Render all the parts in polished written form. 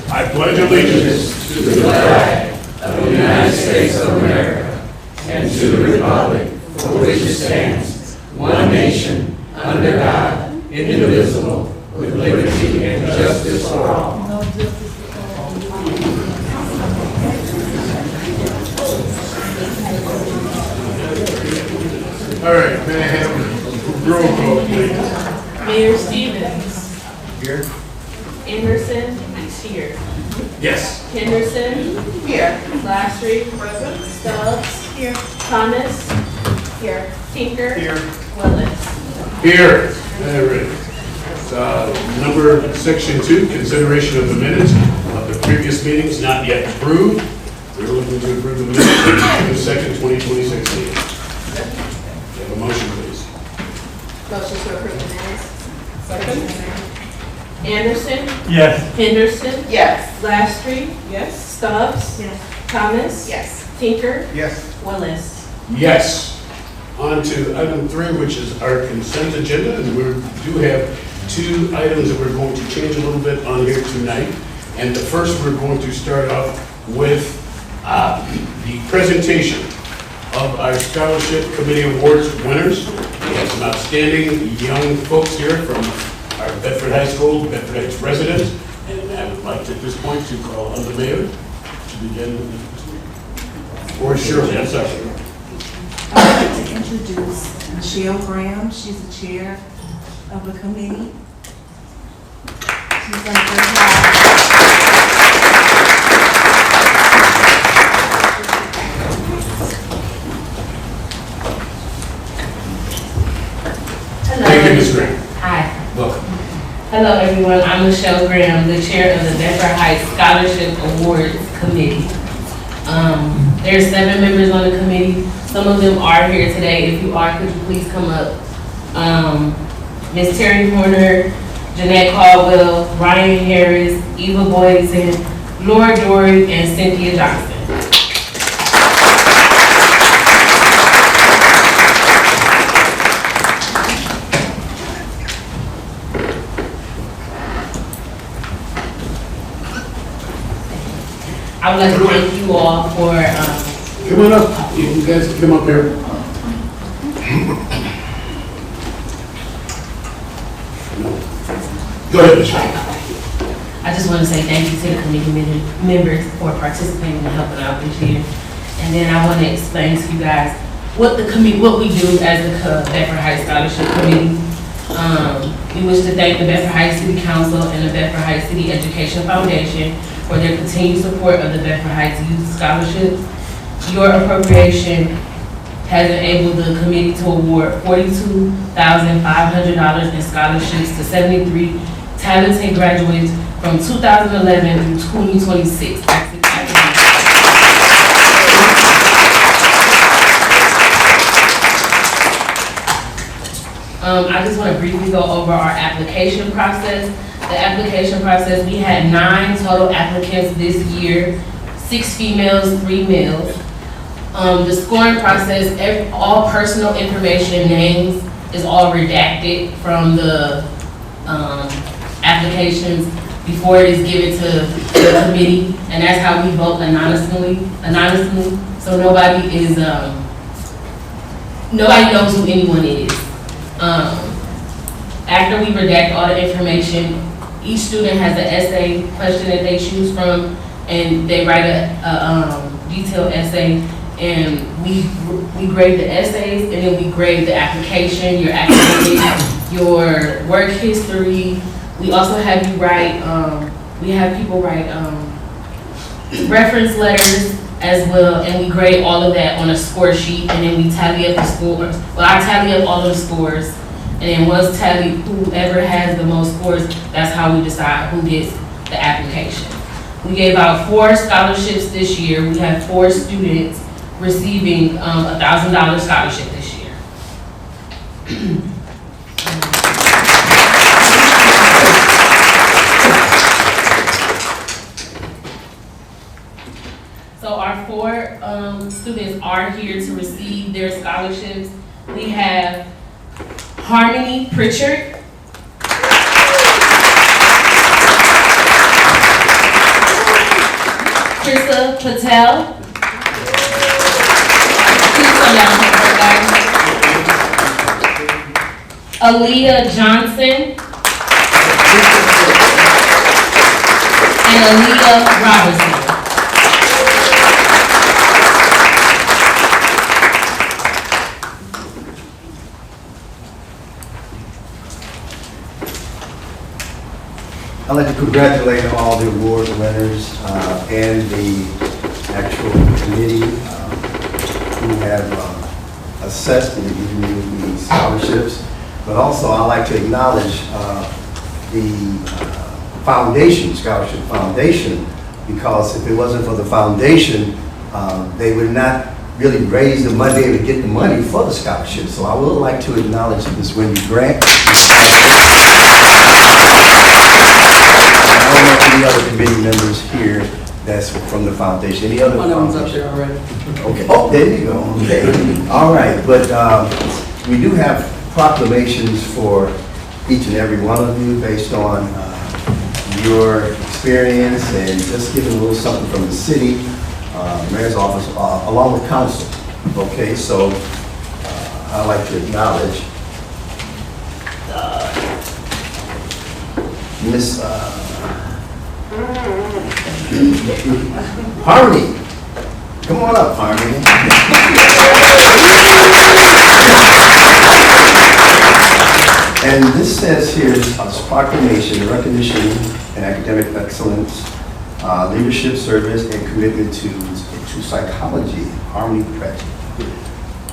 I pledge allegiance to the flag of the United States of America and to the republic for which it stands, one nation, under God, indivisible, with liberty and justice for all. All right, may I have roll call, please? Mayor Stevens. Here. Anderson is here. Yes. Henderson. Here. Lastry. Present. Stubbs. Here. Thomas. Here. Tinker. Here. Willis. Here. All right. Section 2, consideration of the minutes of the previous meetings not yet approved. We're looking to approve the minutes of June 2nd, 2026 meeting. Do you have a motion, please? Motion to approve the minutes. Second. Anderson. Yes. Henderson. Yes. Lastry. Yes. Stubbs. Yes. Thomas. Yes. Tinker. Yes. Willis. Yes. On to item 3, which is our consent agenda, and we do have 2 items that we're going to change a little bit on here tonight. And the first, we're going to start off with the presentation of our Scholarship Committee Awards winners. We have some outstanding young folks here from our Bedford High School, Bedford Heights residents, and I would like to, at this point, to call on the mayor to begin with. Or Shirley, I'm sorry. I'd like to introduce Michelle Graham. She's the chair of the committee. She's done a great job. Hello. Thank you, Ms. Graham. Hi. Welcome. Hello, everyone. I'm Michelle Graham, the chair of the Bedford Heights Scholarship Awards Committee. There are 7 members on the committee. Some of them are here today. If you are, could you please come up? Ms. Terry Horner, Jeanette Caldwell, Ryan Harris, Eva Boyington, Laura Dory, and Cynthia Johnson. I would like to thank you all for, Come on up. You guys can come up here. Go ahead, Ms. Graham. I just want to say thank you to the committee members for participating and helping out this year. And then I want to explain to you guys what we do as the Bedford Heights Scholarship Committee. We wish to thank the Bedford Heights City Council and the Bedford Heights City Education Foundation for their continued support of the Bedford Heights Youth Scholarships. Your appropriation has enabled the committee to award $42,500 in scholarships to 73 talented graduates from 2011 through 2026. I just want to briefly go over our application process. The application process, we had 9 total applicants this year, 6 females, 3 males. The scoring process, all personal information, names, is all redacted from the applications before it is given to the committee, and that's how we vote anonymously. So nobody knows who anyone is. After we redact all the information, each student has an essay question that they choose from, and they write a detailed essay, and we grade the essays, and then we grade the application, your academics, your work history. We also have you write, we have people write reference letters as well, and we grade all of that on a score sheet, and then we tally up the scores. Well, I tally up all of the scores, and then once tallied, whoever has the most scores, that's how we decide who gets the application. We gave out 4 scholarships this year. We have 4 students receiving a $1,000 scholarship this year. So our 4 students are here to receive their scholarships. We have Harmony Pritchard. Krista Patel. Please come down for her, guys. Aaliyah Johnson. And Aaliyah Robinson. I'd like to congratulate all the award winners and the actual committee who have assessed and given you these scholarships. But also, I'd like to acknowledge the foundation, Scholarship Foundation, because if it wasn't for the foundation, they would not really raise the money, they would get the money for the scholarship. So I would like to acknowledge Ms. Wendy Grant. I don't know if any other committee members here that's from the foundation. Any other? One of them's up there already. Okay. Oh, there you go. Okay. All right. But we do have proclamations for each and every one of you based on your experience and just giving a little something from the city, mayor's office, along with council. Okay. So I'd like to acknowledge Miss Harmony. Come on up, Harmony. And this says here, a proclamation, recognition and academic excellence, leadership, service, and commitment to psychology, Harmony Pratt.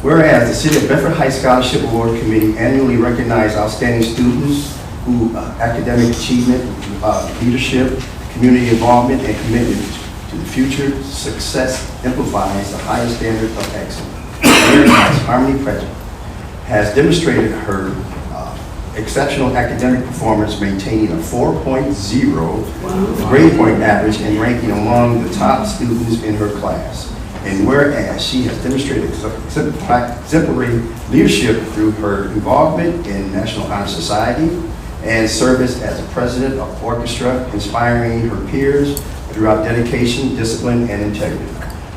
Whereas the City of Bedford Heights Scholarship Award Committee annually recognizes outstanding students who academic achievement, leadership, community involvement, and commitment to the future success amplifies the highest standard of excellence. Whereas Harmony Pratt has demonstrated her exceptional academic performance, maintaining a 4.0 grade point average and ranking among the top students in her class. And whereas she has demonstrated exemplary leadership through her involvement in National Honor Society and service as a president of orchestra, inspiring her peers throughout dedication, discipline, and integrity.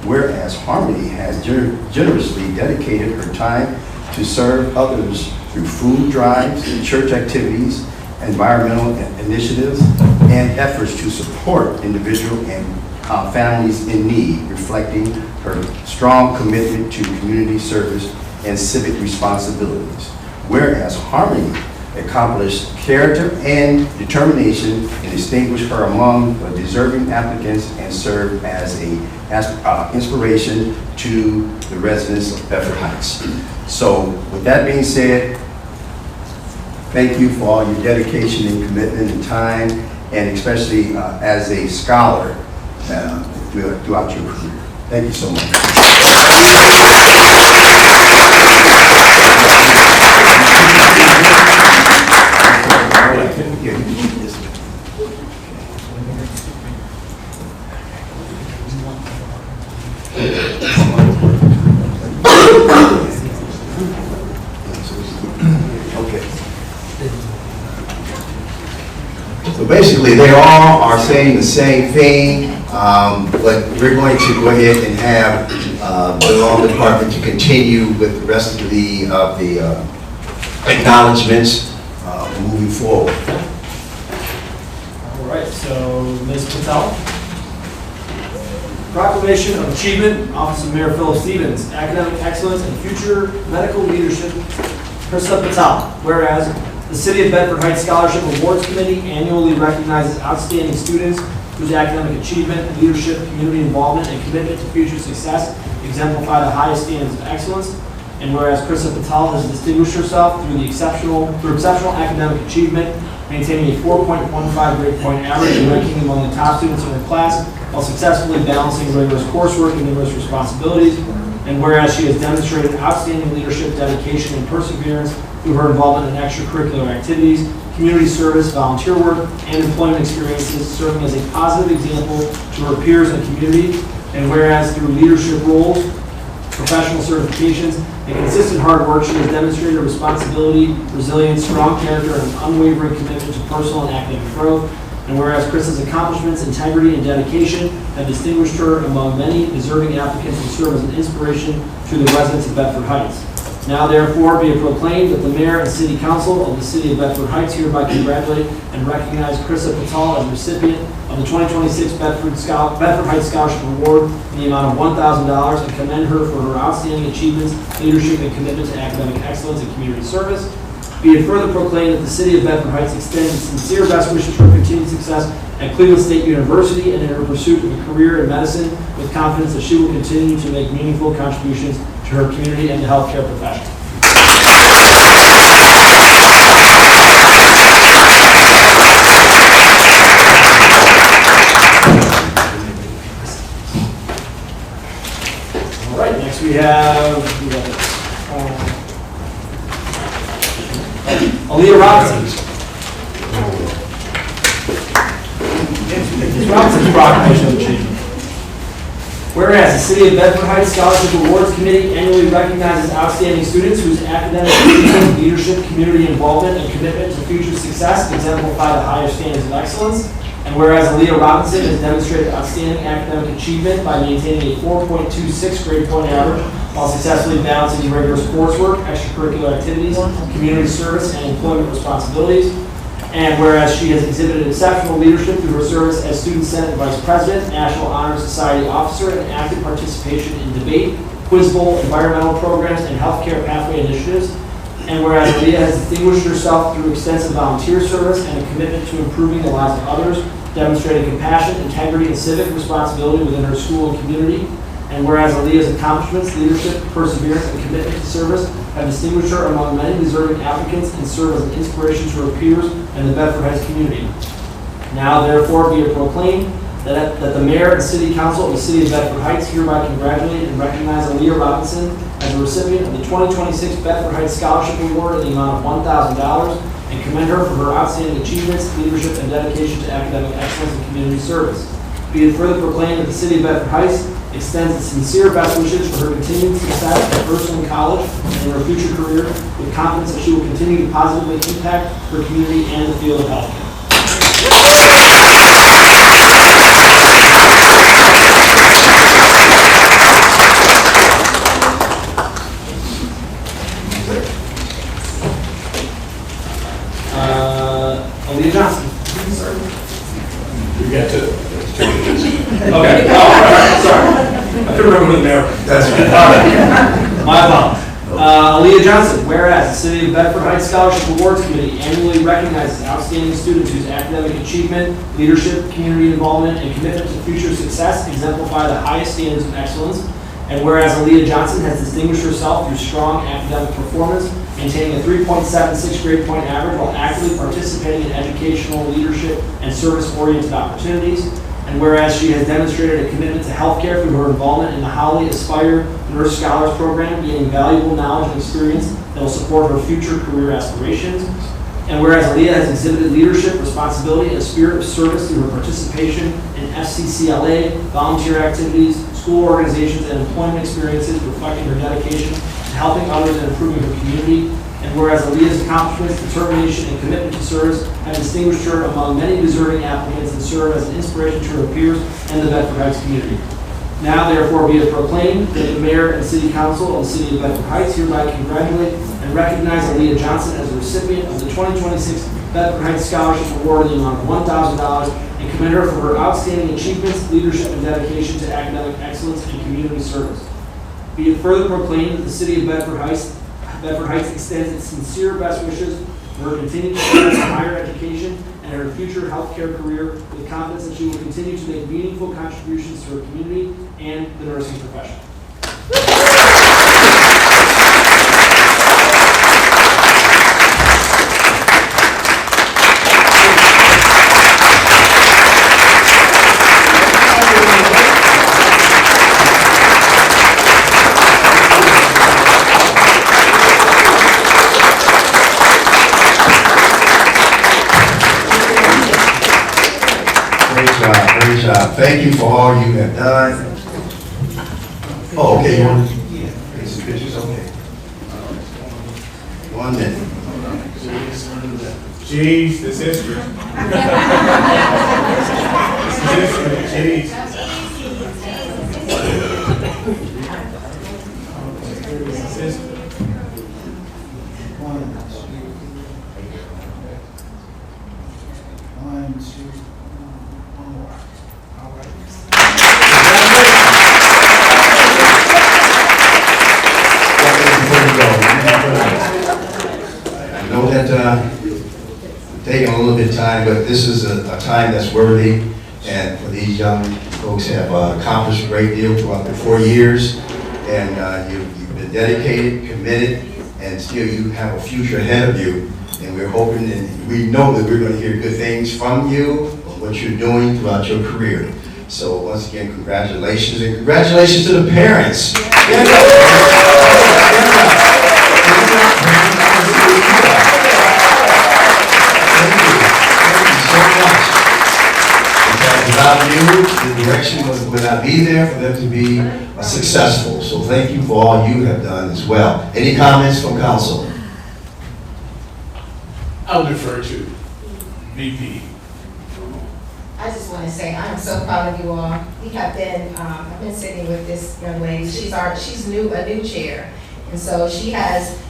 Whereas Harmony has generously dedicated her time to serve others through food drives, church activities, environmental initiatives, and efforts to support individuals and families in need, reflecting her strong commitment to community service and civic responsibilities. Whereas Harmony accomplished character and determination and distinguished her among the deserving applicants and served as an inspiration to the residents of Bedford Heights. So with that being said, thank you for all your dedication and commitment and time, and especially as a scholar throughout your career. Thank you so much. So basically, they all are saying the same thing, but we're going to go ahead and have the law department to continue with the rest of the acknowledgments moving forward. All right, so Ms. Patel. Proclamation of Achievement, Office of Mayor Philip Stevens, Academic Excellence and Future Medical Leadership, Krista Patel. Whereas the City of Bedford Heights Scholarship Awards Committee annually recognizes outstanding students whose academic achievement, leadership, community involvement, and commitment to future success exemplify the highest standards of excellence. And whereas Krista Patel has distinguished herself through exceptional academic achievement, maintaining a 4.15 grade point average and ranking among the top students in her class, while successfully balancing rigorous coursework and numerous responsibilities. And whereas she has demonstrated outstanding leadership, dedication, and perseverance through her involvement in extracurricular activities, community service, volunteer work, and employment experiences, serving as a positive example to her peers and community. And whereas through leadership roles, professional certifications, and consistent hard work, she has demonstrated responsibility, resilience, strong character, and unwavering commitment to personal and academic growth. And whereas Krista's accomplishments, integrity, and dedication have distinguished her among many deserving applicants and serve as an inspiration to the residents of Bedford Heights. Now therefore be it proclaimed that the mayor and city council of the city of Bedford Heights hereby congratulate and recognize Krissa Patel as recipient of the 2026 Bedford Heights Scholarship Award in the amount of $1,000 and commend her for her outstanding achievements, leadership, and commitment to academic excellence and community service. Be it further proclaimed that the city of Bedford Heights extends its sincere best wishes for continued success at Cleveland State University and in her pursuit of a career in medicine, with confidence that she will continue to make meaningful contributions to her community and the healthcare profession. All right, next we have Aaliyah Robinson. Robinson's proclamation of achievement. Whereas the City of Bedford Heights Scholarship Awards Committee annually recognizes outstanding students whose academic achievement, leadership, community involvement, and commitment to future success exemplify the highest standards of excellence. And whereas Aaliyah Robinson has demonstrated outstanding academic achievement by maintaining a 4.26 grade point average while successfully balancing rigorous coursework, extracurricular activities, community service, and employment responsibilities. And whereas she has exhibited exceptional leadership through her service as Student Senate Vice President, National Honor Society Officer, and active participation in debate, quiz bowl, environmental programs, and healthcare pathway initiatives. And whereas Aaliyah has distinguished herself through extensive volunteer service and a commitment to improving the lives of others, demonstrating compassion, integrity, and civic responsibility within her school and community. And whereas Aaliyah's accomplishments, leadership, perseverance, and commitment to service have distinguished her among many deserving applicants and serve as an inspiration to her peers and the Bedford Heights community. Now, therefore, be it proclaimed that the mayor and city council of the city of Bedford Heights hereby congratulate and recognize Aaliyah Robinson as a recipient of the 2026 Bedford Heights Scholarship Award in the amount of $1,000 and commend her for her outstanding achievements, leadership, and dedication to academic excellence and community service. Be it further proclaimed that the city of Bedford Heights extends its sincere best wishes for her continued success at Ursuline College and in her future career, with confidence that she will continue to positively impact her community and the field of healthcare. Aaliyah Johnson. We got to. Okay. Oh, all right. Sorry. I couldn't remember the mayor. That's right. My apologies. Aaliyah Johnson. Whereas the City of Bedford Heights Scholarship Awards Committee annually recognizes outstanding students whose academic achievement, leadership, community involvement, and commitment to future success exemplify the highest standards of excellence. And whereas Aaliyah Johnson has distinguished herself through strong academic performance, maintaining a 3.76 grade point average while actively participating in educational, leadership, and service-oriented opportunities. And whereas she has demonstrated a commitment to healthcare through her involvement in the Holly Aspire Nurse Scholars Program, gaining valuable knowledge and experience that will support her future career aspirations. And whereas Aaliyah has exhibited leadership, responsibility, and a spirit of service through her participation in FCCLA, volunteer activities, school organizations, and employment experiences, reflecting her dedication to helping others and improving her community. And whereas Aaliyah's accomplishments, determination, and commitment to service have distinguished her among many deserving applicants and serve as an inspiration to her peers and the Bedford Heights community. Now, therefore, be it proclaimed that the mayor and city council of the city of Bedford Heights hereby congratulate and recognize Aaliyah Johnson as a recipient of the 2026 Bedford Heights Scholarship Award in the amount of $1,000 and commend her for her outstanding achievements, leadership, and dedication to academic excellence and community service. Be it further proclaimed that the city of Bedford Heights extends its sincere best wishes for her continued success in higher education and her future healthcare career, with confidence that she will continue to make meaningful contributions to her community and the nursing profession. Great job. Thank you for all you have done. Oh, okay, you want to take some pictures? Okay. 1 minute. Jeez, this history. This is history, jeez. One, two, one more. All right. I know that taking a little bit of time, but this is a time that's worthy, and for these young folks have accomplished a great deal throughout their 4 years, and you've been dedicated, committed, and still you have a future ahead of you, and we're hoping and we know that we're going to hear good things from you on what you're doing throughout your career. So once again, congratulations, and congratulations to the parents. Without you, the direction would not be there for them to be successful. So thank you for all you have done as well. Any comments from council? I'll defer to VP. I just want to say I am so proud of you all. We have been, I've been sitting with this young lady. She's a new chair, and so she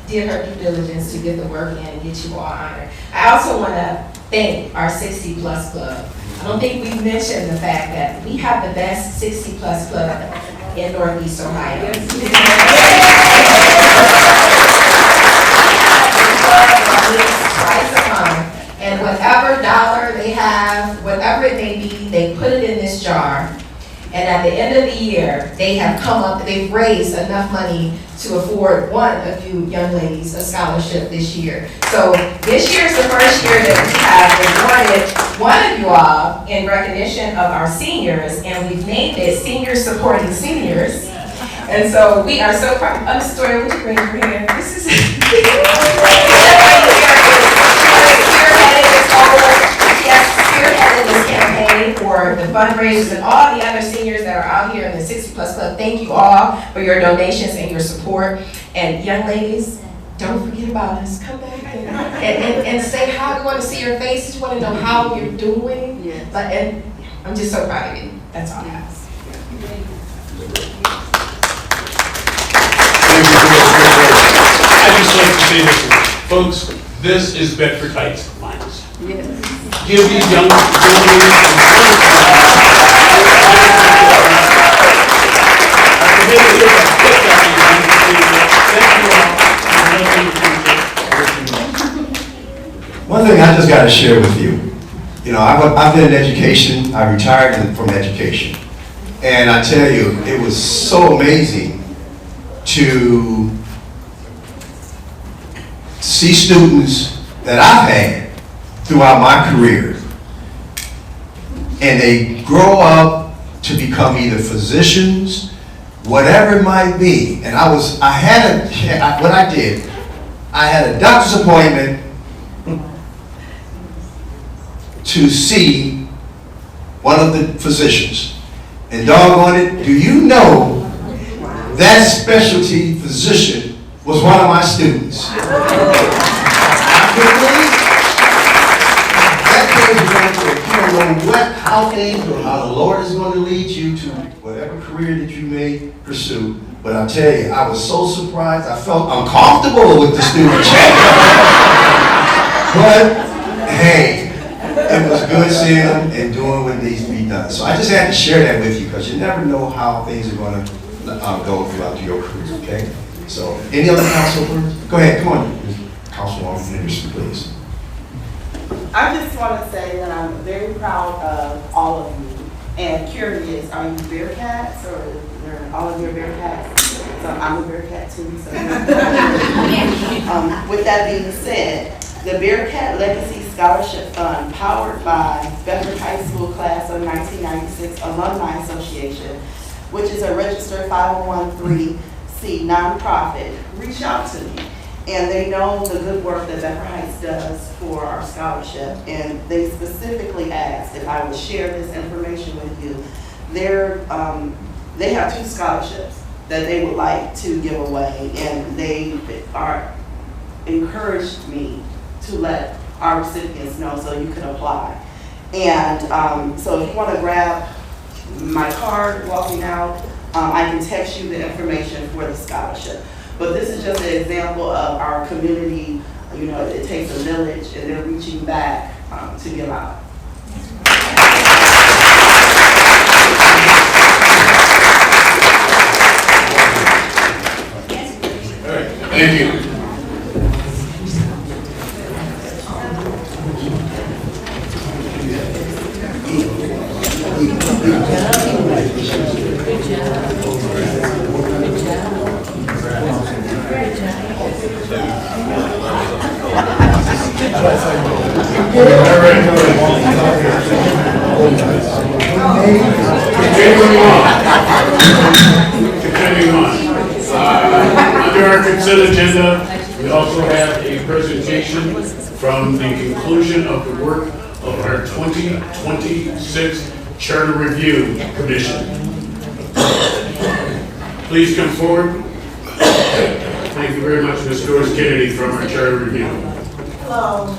did her due diligence to get the work in and get you all honored. I also want to thank our 60+ club. I don't think we've mentioned the fact that we have the best 60+ club in Northeast Ohio. Twice a month, and whatever dollar they have, whatever it may be, they put it in this jar. And at the end of the year, they've raised enough money to afford one of you young ladies a scholarship this year. So this year is the first year that we have awarded one of you all in recognition of our seniors, and we've named it Seniors Supporting Seniors. And so we are so proud. Story, would you bring her here? This is spearheaded this campaign for the fundraisers and all the other seniors that are out here in the 60+ club. Thank you all for your donations and your support. And young ladies, don't forget about us. Come back and say hi. We want to see your faces. We want to know how you're doing. Yes. And I'm just so proud of you. That's all I have. I just like to say this, folks, this is Bedford Heights Lions. Yes. Give these young One thing I just got to share with you. You know, I've been in education. I retired from education. And I tell you, it was so amazing to see students that I've had throughout my career, and they grow up to become either physicians, whatever it might be. And I had a doctor's appointment to see one of the physicians. And doggone it, do you know that specialty physician was one of my students? I couldn't believe it. That tells you don't know how things or how the Lord is going to lead you to whatever career that you may pursue. But I tell you, I was so surprised. I felt uncomfortable with the student chair. But hey, it was good seeing them and doing what needs to be done. So I just had to share that with you because you never know how things are going to go throughout your career, okay? So, any other councilors? Go ahead, come on, Councilwoman Henderson, please. I just want to say that I'm very proud of all of you and curious, are you Bearcats or are all of your Bearcats? So I'm a Bearcat too. So. With that being said, the Bearcat Legacy Scholarship Fund, powered by Bedford High School Class of 1996 Alumni Association, which is a registered 501(c) nonprofit, reached out to me. And they know the good work that Bedford Heights does for our scholarship. And they specifically asked if I would share this information with you. They have 2 scholarships that they would like to give away. And they are encouraged me to let our recipients know so you can apply. And so if you want to grab my card walking out, I can text you the information for the scholarship. But this is just an example of our community, you know, it takes a village and they're reaching back to give out. All right, thank you. Continuing on. Under our consent agenda, we also have a presentation from the conclusion of the work of our 2026 Charter Review Commission. Please come forward. Thank you very much, Ms. Doris Kennedy from our Charter Review. Hello.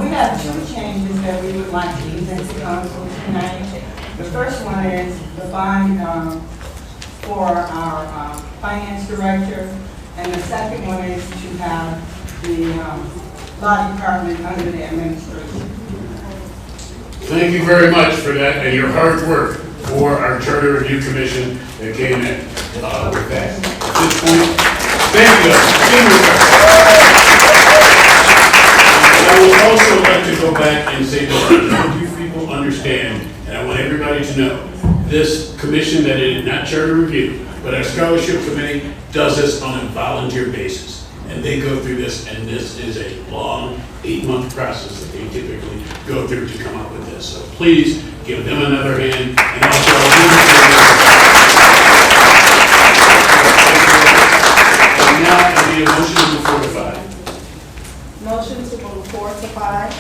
We have two changes that we would like to present to council tonight. The first one is the bond for our finance director, and the second one is to have the law department under the administration. Thank you very much for that and your hard work for our Charter Review Commission that came in with that. At this point, thank you. I would also like to go back and say that I hope you people understand, and I want everybody to know, this commission that is not Charter Review, but our scholarship committee does this on a volunteer basis. And they go through this, and this is a long 8-month process that they typically go through to come up with this. So please give them another hand, and also and now I need a motion to move 4 to 5. Motion to move 4 to 5.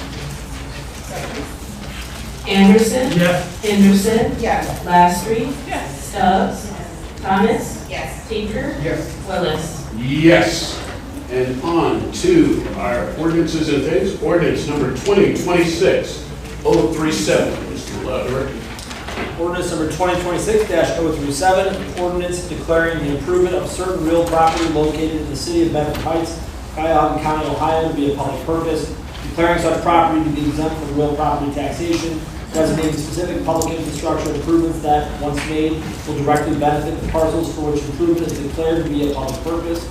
Anderson. Yes. Henderson. Yes. Lastry. Yes. Stubbs. Thomas. Yes. Tinker. Yes. Willis. Yes. And on to our ordinances and things. Ordinance number 2026-037. Mr. Louder. Ordinance number 2026-037, ordinance declaring the improvement of certain real property located in the city of Bedford Heights, Cuyahoga County, Ohio, to be a public purpose, declaring such property to be exempt from real property taxation, designating specific public infrastructure improvements that, once made, will directly benefit the parcels for which improvement is declared to be a public purpose,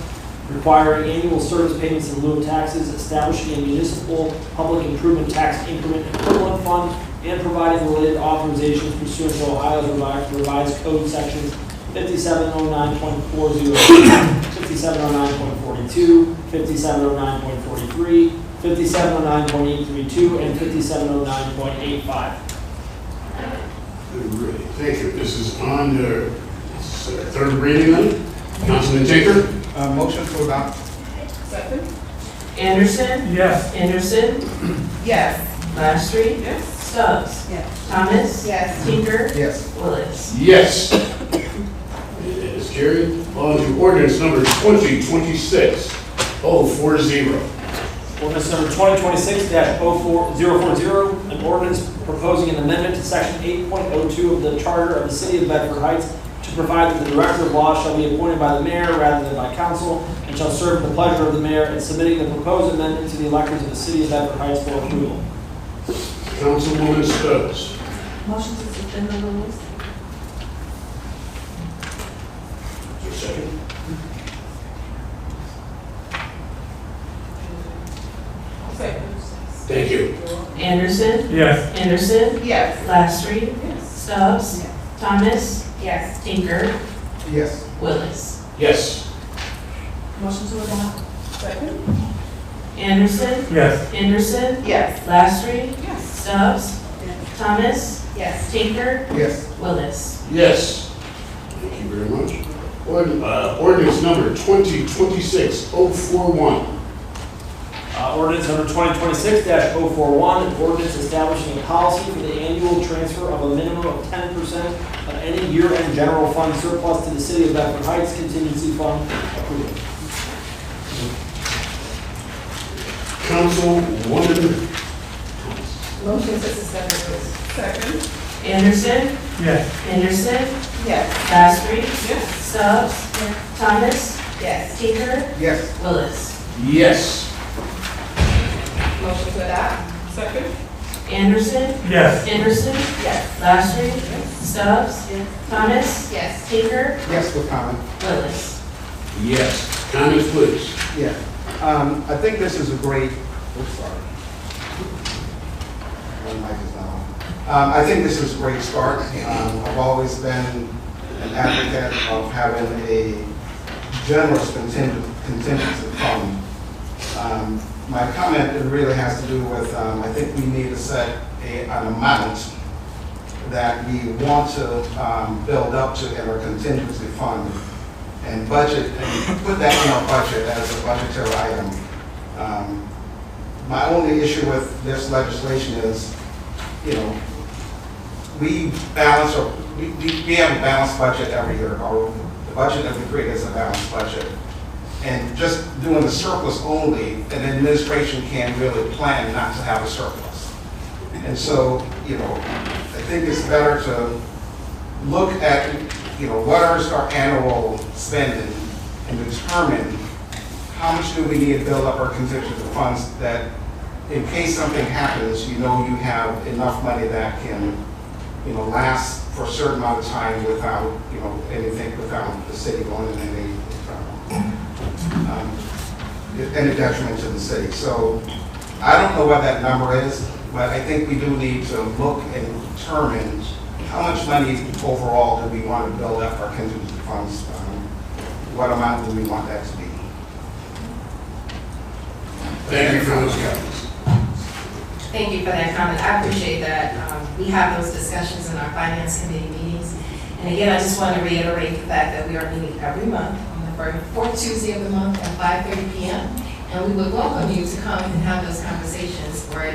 requiring annual service payments in lieu of taxes, establishing a municipal public improvement tax increment equivalent fund, and providing related authorizations pursuant to Ohio's revised code sections 5709.40, 5709.42, 5709.43, 5709.832, and 5709.85. Thank you. This is on the third reading on it. Councilman Tinker? Motion to adopt. Second. Anderson. Yes. Henderson. Yes. Lastry. Yes. Stubbs. Yes. Thomas. Yes. Tinker. Yes. Willis. Yes. It is carried. On to ordinance number 2026-040. Ordinance number 2026-040, an ordinance proposing an amendment to section 8.02 of the charter of the city of Bedford Heights to provide that the director of law shall be appointed by the mayor rather than by council and shall serve at the pleasure of the mayor in submitting the proposed amendment to the electors of the city of Bedford Heights for approval. Councilwoman Stubbs. Motion to suspend the rules. Is there a second? Thank you. Anderson. Yes. Henderson. Yes. Lastry. Yes. Stubbs. Thomas. Yes. Tinker. Yes. Willis. Yes. Motion to adopt. Second. Anderson. Yes. Henderson. Yes. Lastry. Yes. Stubbs. Yes. Thomas. Yes. Tinker. Yes. Willis. Yes. Thank you very much. Ordinance number 2026-041. Ordinance number 2026-041, an ordinance establishing a policy for the annual transfer of a minimum of 10% of any year-end general fund surplus to the city of Bedford Heights contingency fund approval. Councilwoman. Motion to suspend the rules. Second. Anderson. Yes. Henderson. Yes. Lastry. Yes. Stubbs. Thomas. Yes. Tinker? Yes. Willis. Yes. Motion to adopt? Second? Anderson? Yes. Henderson? Yes. Lastry? Stubbs? Thomas? Yes. Tinker? Yes, with comment. Willis. Yes. Comments, please. Yeah. I think this is a great, oops, sorry. My mic is not on. I think this is a great start. I've always been an advocate of having a generous contingency fund. My comment it really has to do with, I think we need to set an amount that we want to build up to in our contingency fund and budget, and put that in our budget as a budgetary item. My only issue with this legislation is, you know, we balance, or we have a balanced budget every year, or the budget that we create is a balanced budget. And just doing the surplus only, an administration can't really plan not to have a surplus. And so, you know, I think it's better to look at, you know, what is our annual spending and determine how much do we need to build up our contingency funds that in case something happens, you know you have enough money that can, you know, last for a certain amount of time without, you know, anything, without the city going in any detriment to the city. So I don't know what that number is, but I think we do need to look and determine how much money overall do we want to build up our contingency funds? What amount do we want that to be? Thank you for those comments. Thank you for that comment. I appreciate that. We have those discussions in our finance committee meetings. And again, I just want to reiterate the fact that we are meeting every month on the fourth Tuesday of the month at 5:30 p.m. And we would welcome you to come and have those conversations or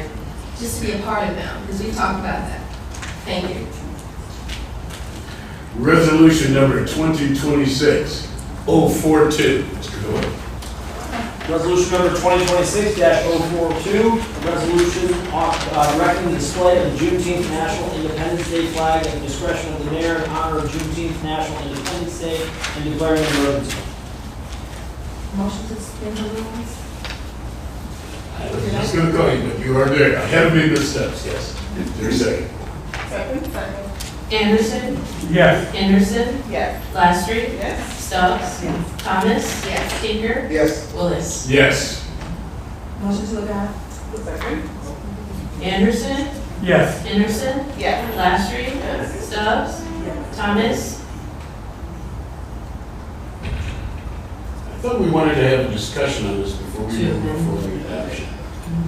just to be a part of them, because we talked about that. Thank you. Resolution number 2026-042. Mr. Doyle. Resolution number 2026-042, resolution directing the display of the Juneteenth National Independence Day flag at the discretion of the mayor in honor of Juneteenth National Independence Day and declaring an emergency. Motion to suspend the rules? I was just going to call you, but you are there. I have made the steps, yes. Is there a second? Second. Anderson? Yes. Henderson? Yes. Lastry? Yes. Stubbs? Thomas? Yes. Tinker? Yes. Willis. Yes. Motion to adopt? Second. Anderson? Yes. Henderson? Yes. Lastry? Yes. Stubbs? Yes. Thomas? I thought we wanted to have a discussion on this before we move forward for the adoption.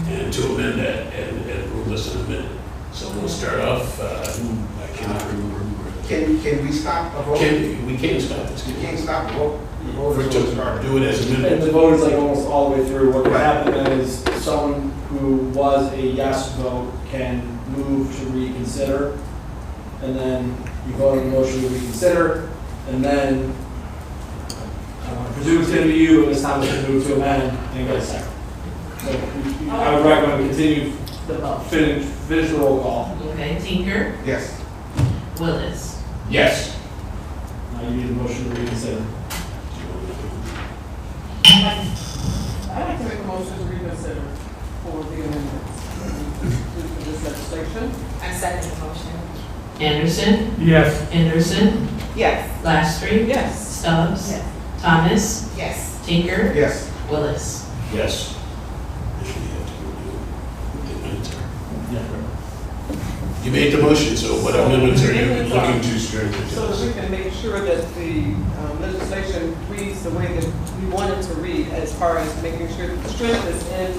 And to amend that and rule this in a minute. So we'll start off, I cannot remember. Can we stop the vote? We can't stop this. We can't stop the vote. The vote We're is to started. do it as And the amended. vote is like almost all the way through. What can happen is someone who was a yes vote can move to reconsider. And then you vote on the motion to reconsider. And then I presume it's going to be you, but this time it's going to move to amend and get a second. So I would recommend we continue finish the roll call. Okay, Tinker? Yes. Willis. Yes. Now you need a motion to reconsider. I'd like to make a motion to reconsider for the amendments to this legislation. I second the motion. Anderson? Yes. Henderson? Yes. Lastry? Yes. Stubbs? Yes. Thomas? Yes. Tinker? Yes. Willis. Yes. You made the motion, so what amendments are you looking to strengthen? So that we can make sure that the legislation reads the way that we want it to read, as far as making sure that the strength is in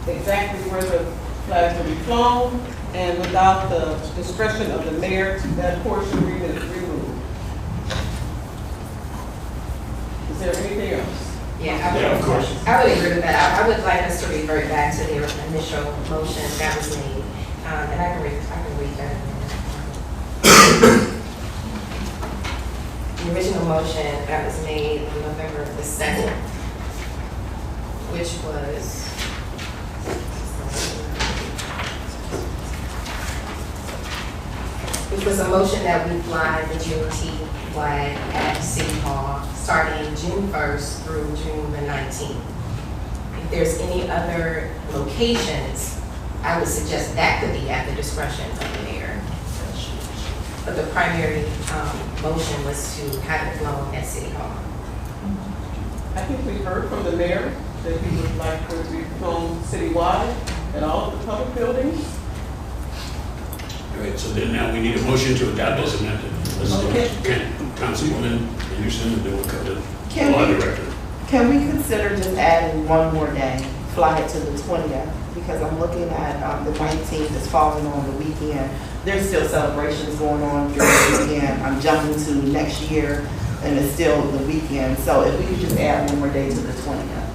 exactly where the flags will be flown, and without the discretion of the mayor, that portion removed. Is there anything else? Yeah, Of course. I would agree with that. I would like us to revert back to the initial motion that was made. And I can read that. The original motion that was made on November the 2nd, which was, a motion that we fly the Juneteenth flag at City Hall starting June 1st through June the 19th. If there's any other locations, I would suggest that could be at the discretion of the mayor. But the primary motion was to have it flown at City Hall. I think we heard from the mayor that he would like for it to be flown citywide at all of the public buildings. All right, so then now we need a motion to adopt as amended. Councilwoman Anderson, and then we'll come to the Can law we- director. Can we consider just adding one more day, fly it to the 20th? Because I'm looking at the 19th is falling on the weekend. There's still celebrations going on during the weekend. I'm jumping to next year and it's still the weekend. So if we could just add one more day to the 20th.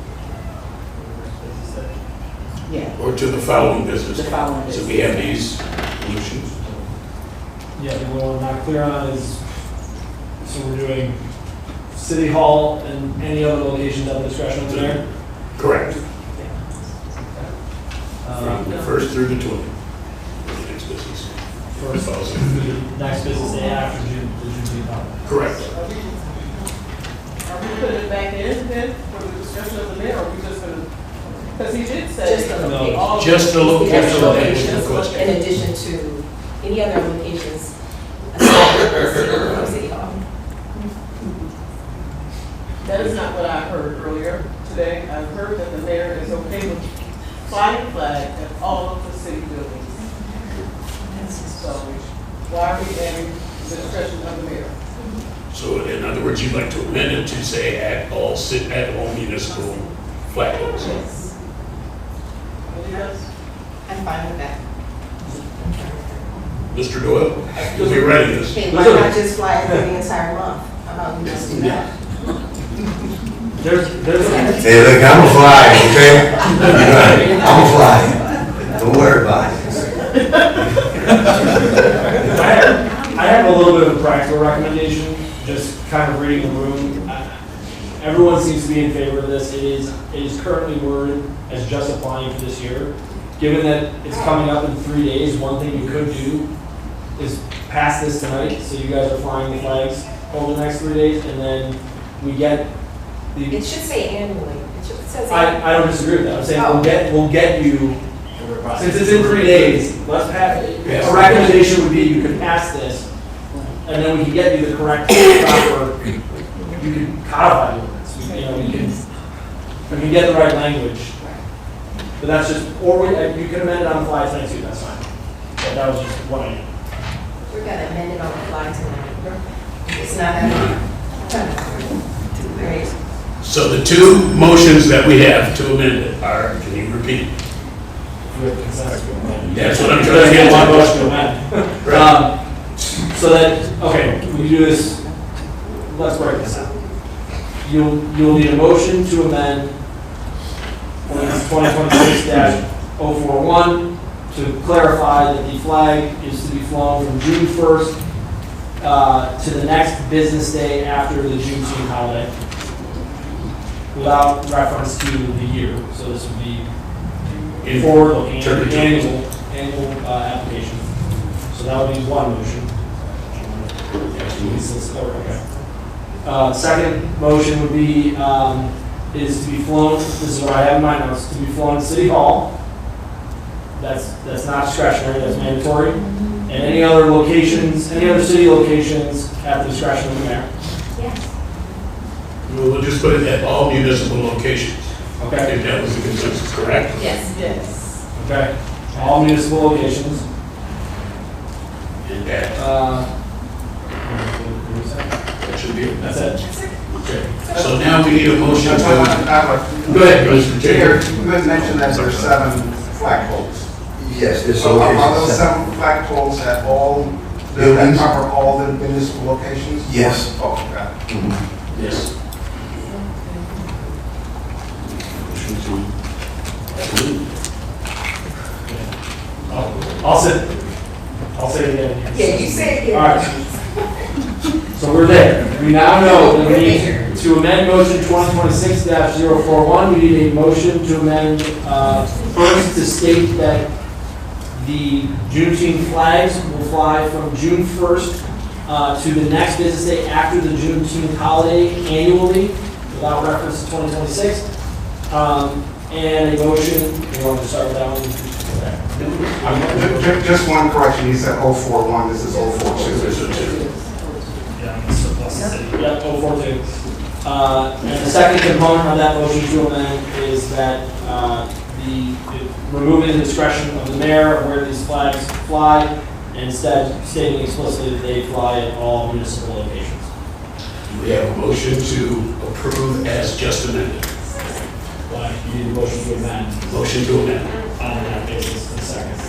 Yeah, Or to the following business. the following So day. we have these motions. Yeah, what I'm not clear on is, so we're doing City Hall and any other locations at the discretion of the mayor? Correct. Um, From the 1st through the 20th. The next business. First, next business day after June, the Juneteenth holiday. Correct. Are we putting it back in then for the discussion of the mayor, or are we just gonna, because he did say. Just the No, location. all- Just the location. That was the question. In addition to any other locations aside from City Hall. That is not what I heard earlier today. I heard that the mayor is okay with flying flag at all of the city buildings. So why are we adding the discretion of the mayor? So in other words, you'd like to amend it to say at all municipal flagpoles. Yes. Anybody else? I'm fine with that. Mr. Doyle, you'll be ready this. Okay, why not just fly it for the entire month? How about we just do that? There's, Hey, look, I'm a fly, okay? I'm a fly. Don't worry about it. I have a little bit of a practical recommendation, just kind of reading the room. Everyone seems to be in favor of this. It is currently worded as just applying for this year. Given that it's coming up in 3 days, one thing you could do is pass this tonight, so you guys are flying the flags over the next 3 days, and then we get the. It should say annually. It says annually. I don't disagree with that. I'm saying Oh. we'll get you, since it's in 3 days, let's pass, Yes. a recommendation would be you could pass this, and then we can get you the correct, proper, you can codify the ordinance. You know, we can get the right language. But that's just, or you can amend it on the fly tonight too, that's fine. But that was just what I knew. We're gonna amend it on the fly tonight. It's not that hard. Great. So the two motions that we have to amend it are, can you repeat? We have consensus. That's what I'm trying to Let's get get one to. motion to amend. Right. So that, okay, we do this, let's break this out. You'll need a motion to amend ordinance 2026-041 to clarify that the flag is to be flown from June 1st to the next business day after the Juneteenth holiday, without reference to the year. So this would be forward-looking, annual application. So that would be one motion. Okay. Second motion would be, is to be flown, this is what I have in my notes, to be flown at City Hall. That's not discretionary, that's mandatory. And any other locations, any other city locations at the discretion of the mayor. Yes. We'll just put it at all municipal locations. Okay? If that was the consensus, correct? Yes. Yes. Okay. All municipal locations. And that should be it. That's it. Okay. So now we need a motion to. Go Go ahead, Mr. Chair. You had mentioned that there are 7 flagpoles. Yes, there's So are those locations. 7 flagpoles at all, that Buildings? cover all the municipal locations? Yes. Oh, got it. Yes. I'll say it again. Yeah, you said it. All right. So we're there. We now know that we need to amend motion 2026-041. We need a motion to amend, first to state that the Juneteenth flags will fly from June 1st to the next business day after the Juneteenth holiday annually, without reference to 2026. And a motion, you want to start with that one? Just one correction, he said 041, this is 042. Yeah, 042. And the second component of that motion to amend is that removing the discretion of the mayor of where these flags fly, and instead stating explicitly that they fly at all municipal locations. We have a motion to approve as just amended. You need a motion to amend. Motion to amend. On that basis, the second.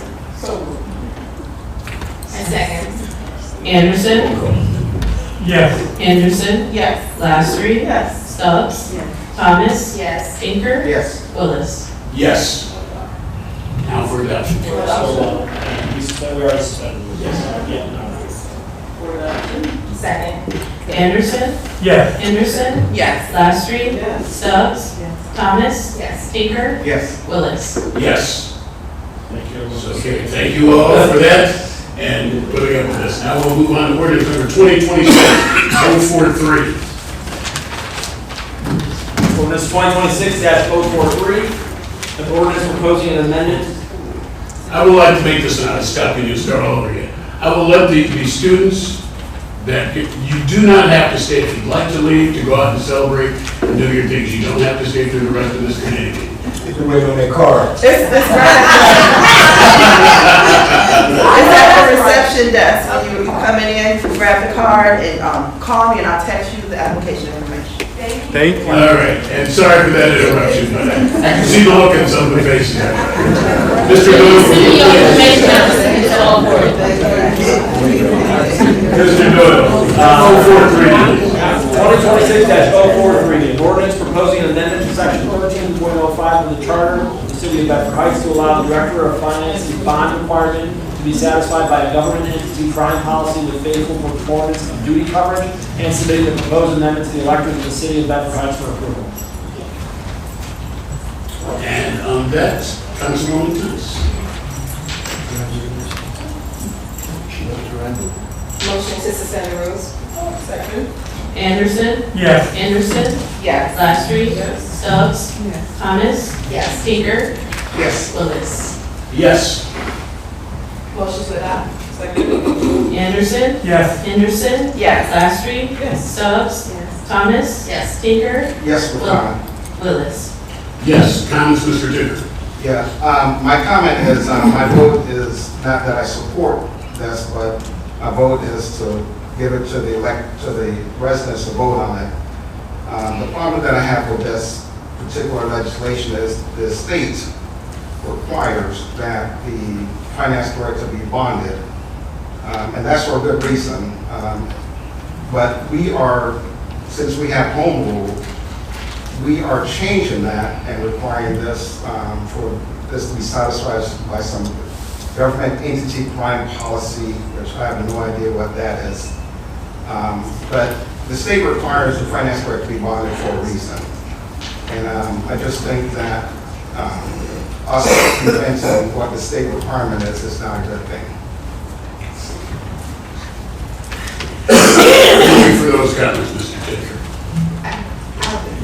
And second. Anderson? Yes. Anderson? Yes. Lastry? Yes. Stubbs? Yes. Thomas? Yes. Tinker? Yes. Willis? Yes. Now for adoption. We already suspended. Yes. Second. Anderson? Yes. Anderson? Yes. Lastry? Yes. Stubbs? Thomas? Yes. Tinker? Yes. Willis? Yes. Thank you. Okay, thank you all for that and putting up with this. Now we'll move on to ordinance number 2026-043. Ordinance 2026-043, an ordinance proposing an amendment. I would like to make this not a stop and you start all over again. I will let the students that you do not have to stay. If you'd like to leave, to go out and celebrate and do your things, you don't have to stay through the rest of this committee meeting. They can wait on their cards. It's at the reception desk. When you come in, you grab the card and call me and I'll text you the application information. Thank you. All right, and sorry for that interruption, but I can see the look in some of the faces. Mr. Doyle. Mr. Doyle, 043. 2026-043, an ordinance proposing an amendment to section 13.05 of the charter of the city of Bedford Heights to allow the director of finance's bond requirement to be satisfied by a government entity crime policy with faithful performance of duty coverage, and submitting the proposed amendment to the electors of the city of Bedford Heights for approval. And on that, Councilwoman Thomas. Motion to suspend the rules. Second. Anderson? Yes. Anderson? Yes. Lastry? Yes. Stubbs? Thomas? Yes. Tinker? Yes. Willis? Yes. Motion to adopt. Second. Anderson? Yes. Anderson? Yes. Lastry? Yes. Stubbs? Thomas? Yes. Tinker? Yes, with comment. Willis? Yes, comments, Mr. Tinker. Yeah, my comment is, my vote is not that I support this, but my vote is to give it to the residents to vote on it. The problem that I have with this particular legislation is the state requires that the finance director be bonded, and that's for a good reason. But we are, since we have home rule, we are changing that and requiring this for this to be satisfied by some government entity crime policy, which I have no idea what that is. But the state requires the finance director to be bonded for a reason. And I just think that us inventing what the state requirement is not a good thing. Thank you for those comments, Mr. Tinker.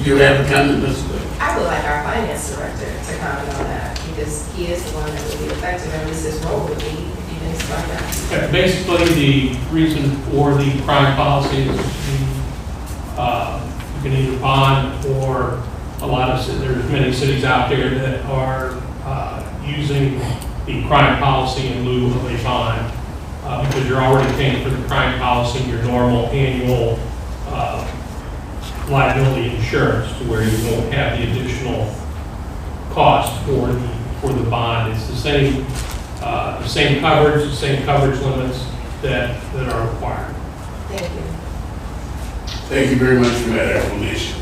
You have a comment, Mr. Doyle? I would like our finance director to comment on that, because he is the one that would be affected, and this his role would be, if you can explain that. Yeah, basically, the reason for the crime policy is you can either bond, or a lot of, there's many cities out there that are using the crime policy in lieu of a bond, because you're already paying for the crime policy in your normal annual liability insurance, to where you won't have the additional cost for the bond. It's the same coverage, the same coverage limits that are required. Thank you. Thank you very much for that explanation.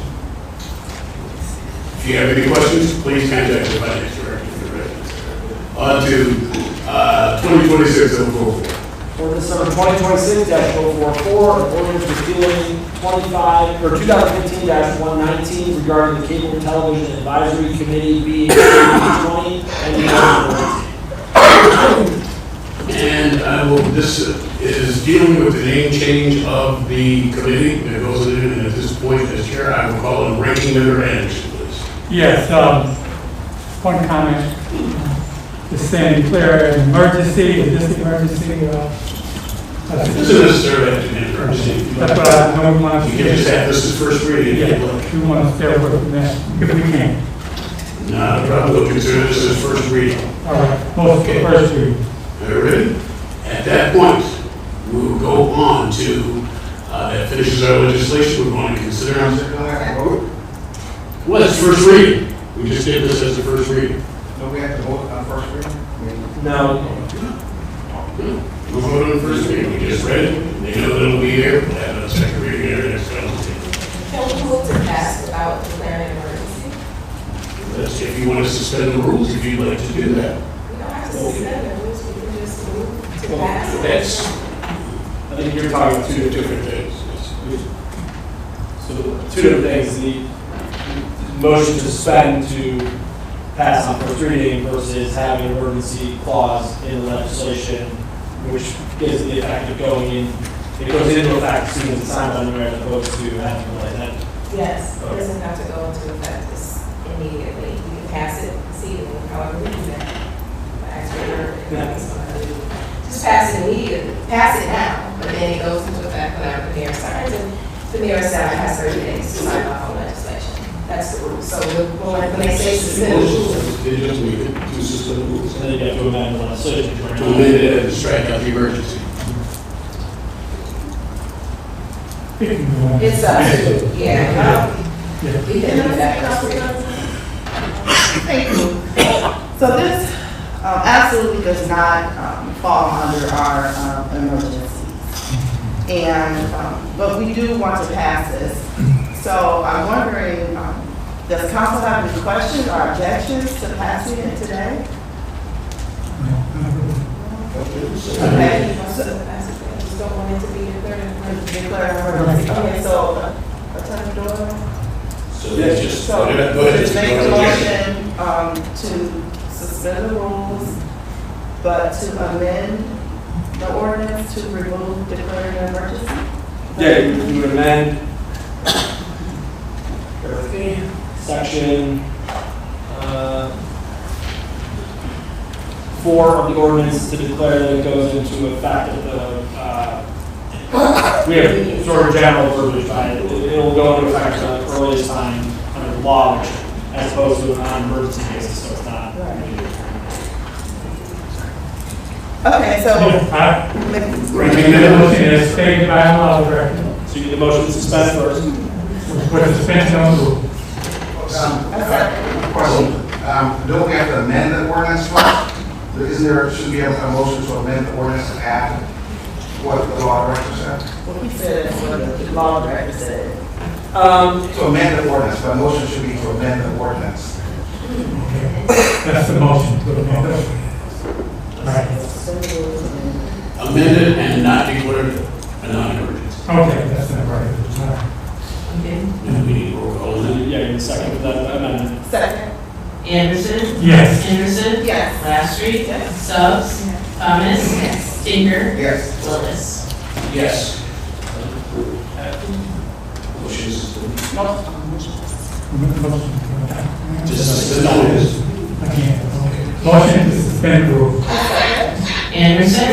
If you have any questions, please contact the finance director for the residents. On to 2026-044. Ordinance number 2026-044, an ordinance repealing 2015-119 regarding the Cable Television Advisory Committee BA-20 and And this is dealing with the name change of the committee that goes in, and at this point as chair, I will call on ranking member Anderson, please. Yes, one comment. Just saying declare an emergency, is this the emergency? It doesn't necessarily have to be an emergency. That's what I know we want to You can just have, this is first reading. Yeah, we want to stay with that if we can. Not a problem, we'll consider this as first reading. All right, most for first reading. All right. At that point, we will go on to, that finishes our legislation, we're going to consider. Well, it's first reading. We just did this as the first reading. Do we have to vote on first reading? No. We'll vote on the first reading, we just read it, they know that it'll be there, we'll have a second reading there next time. Can we move to pass without declaring an emergency? That's if you want to suspend the rules, if you'd like to do that. We don't have to suspend the rules, we can just move to pass. That's I think you're talking about two different things. So two different things, the motion to suspend to pass on first reading versus having an emergency clause in the legislation, which gives the effect of going in, it goes into effect as soon as it's signed by the mayor as opposed to having to like that. Yes, it doesn't have to go into effect this immediately. You can pass it this evening, however we do that. Just pass it immediately, pass it now, but then it goes into effect whenever the mayor signs it. The mayor has 30 days to sign off on legislation. That's the rule. So when they say suspend the rules. They just need to suspend the rules. And then you have to amend the legislation. To amend it and strike out the emergency. It's yeah. We can do that. Thank you. So this absolutely does not fall under our emergencies. And, but we do want to pass this. So I'm wondering, does council have any questions or objections to passing it today? Okay. Just don't want it to be declared an emergency. Declare an emergency. Okay, so, Attorney Doyle? So that's just, So, go ahead. just make a motion to suspend the rules, but to amend the ordinance to remove declaring an emergency? Yeah, you would amend section 4 of the ordinance to declare that it goes into effect at the, we have sort of general verbiage by it. It'll go into effect at the earliest time under the law, which, as opposed to an emergency basis, so it's not. Okay, so. Ranking member motion is stated by law director. So you need the motion to suspend first. With the suspension on the rule. Question, don't we have to amend the ordinance first? Isn't there, should be a motion to amend the ordinance to add what the law director said? Well, he said that's what the law director said. To amend the ordinance, the motion should be to amend the ordinance. That's the motion to amend. Right. Amended and not declared a non-emergency. Okay, that's not right. And we need roll call on that. Yeah, you second that amendment. Second. Anderson? Yes. Henderson? Yes. Lastry? Stubbs? Thomas? Yes. Tinker? Yes. Willis? Yes. Motions. To suspend the rules. Motion to suspend the rules. Anderson?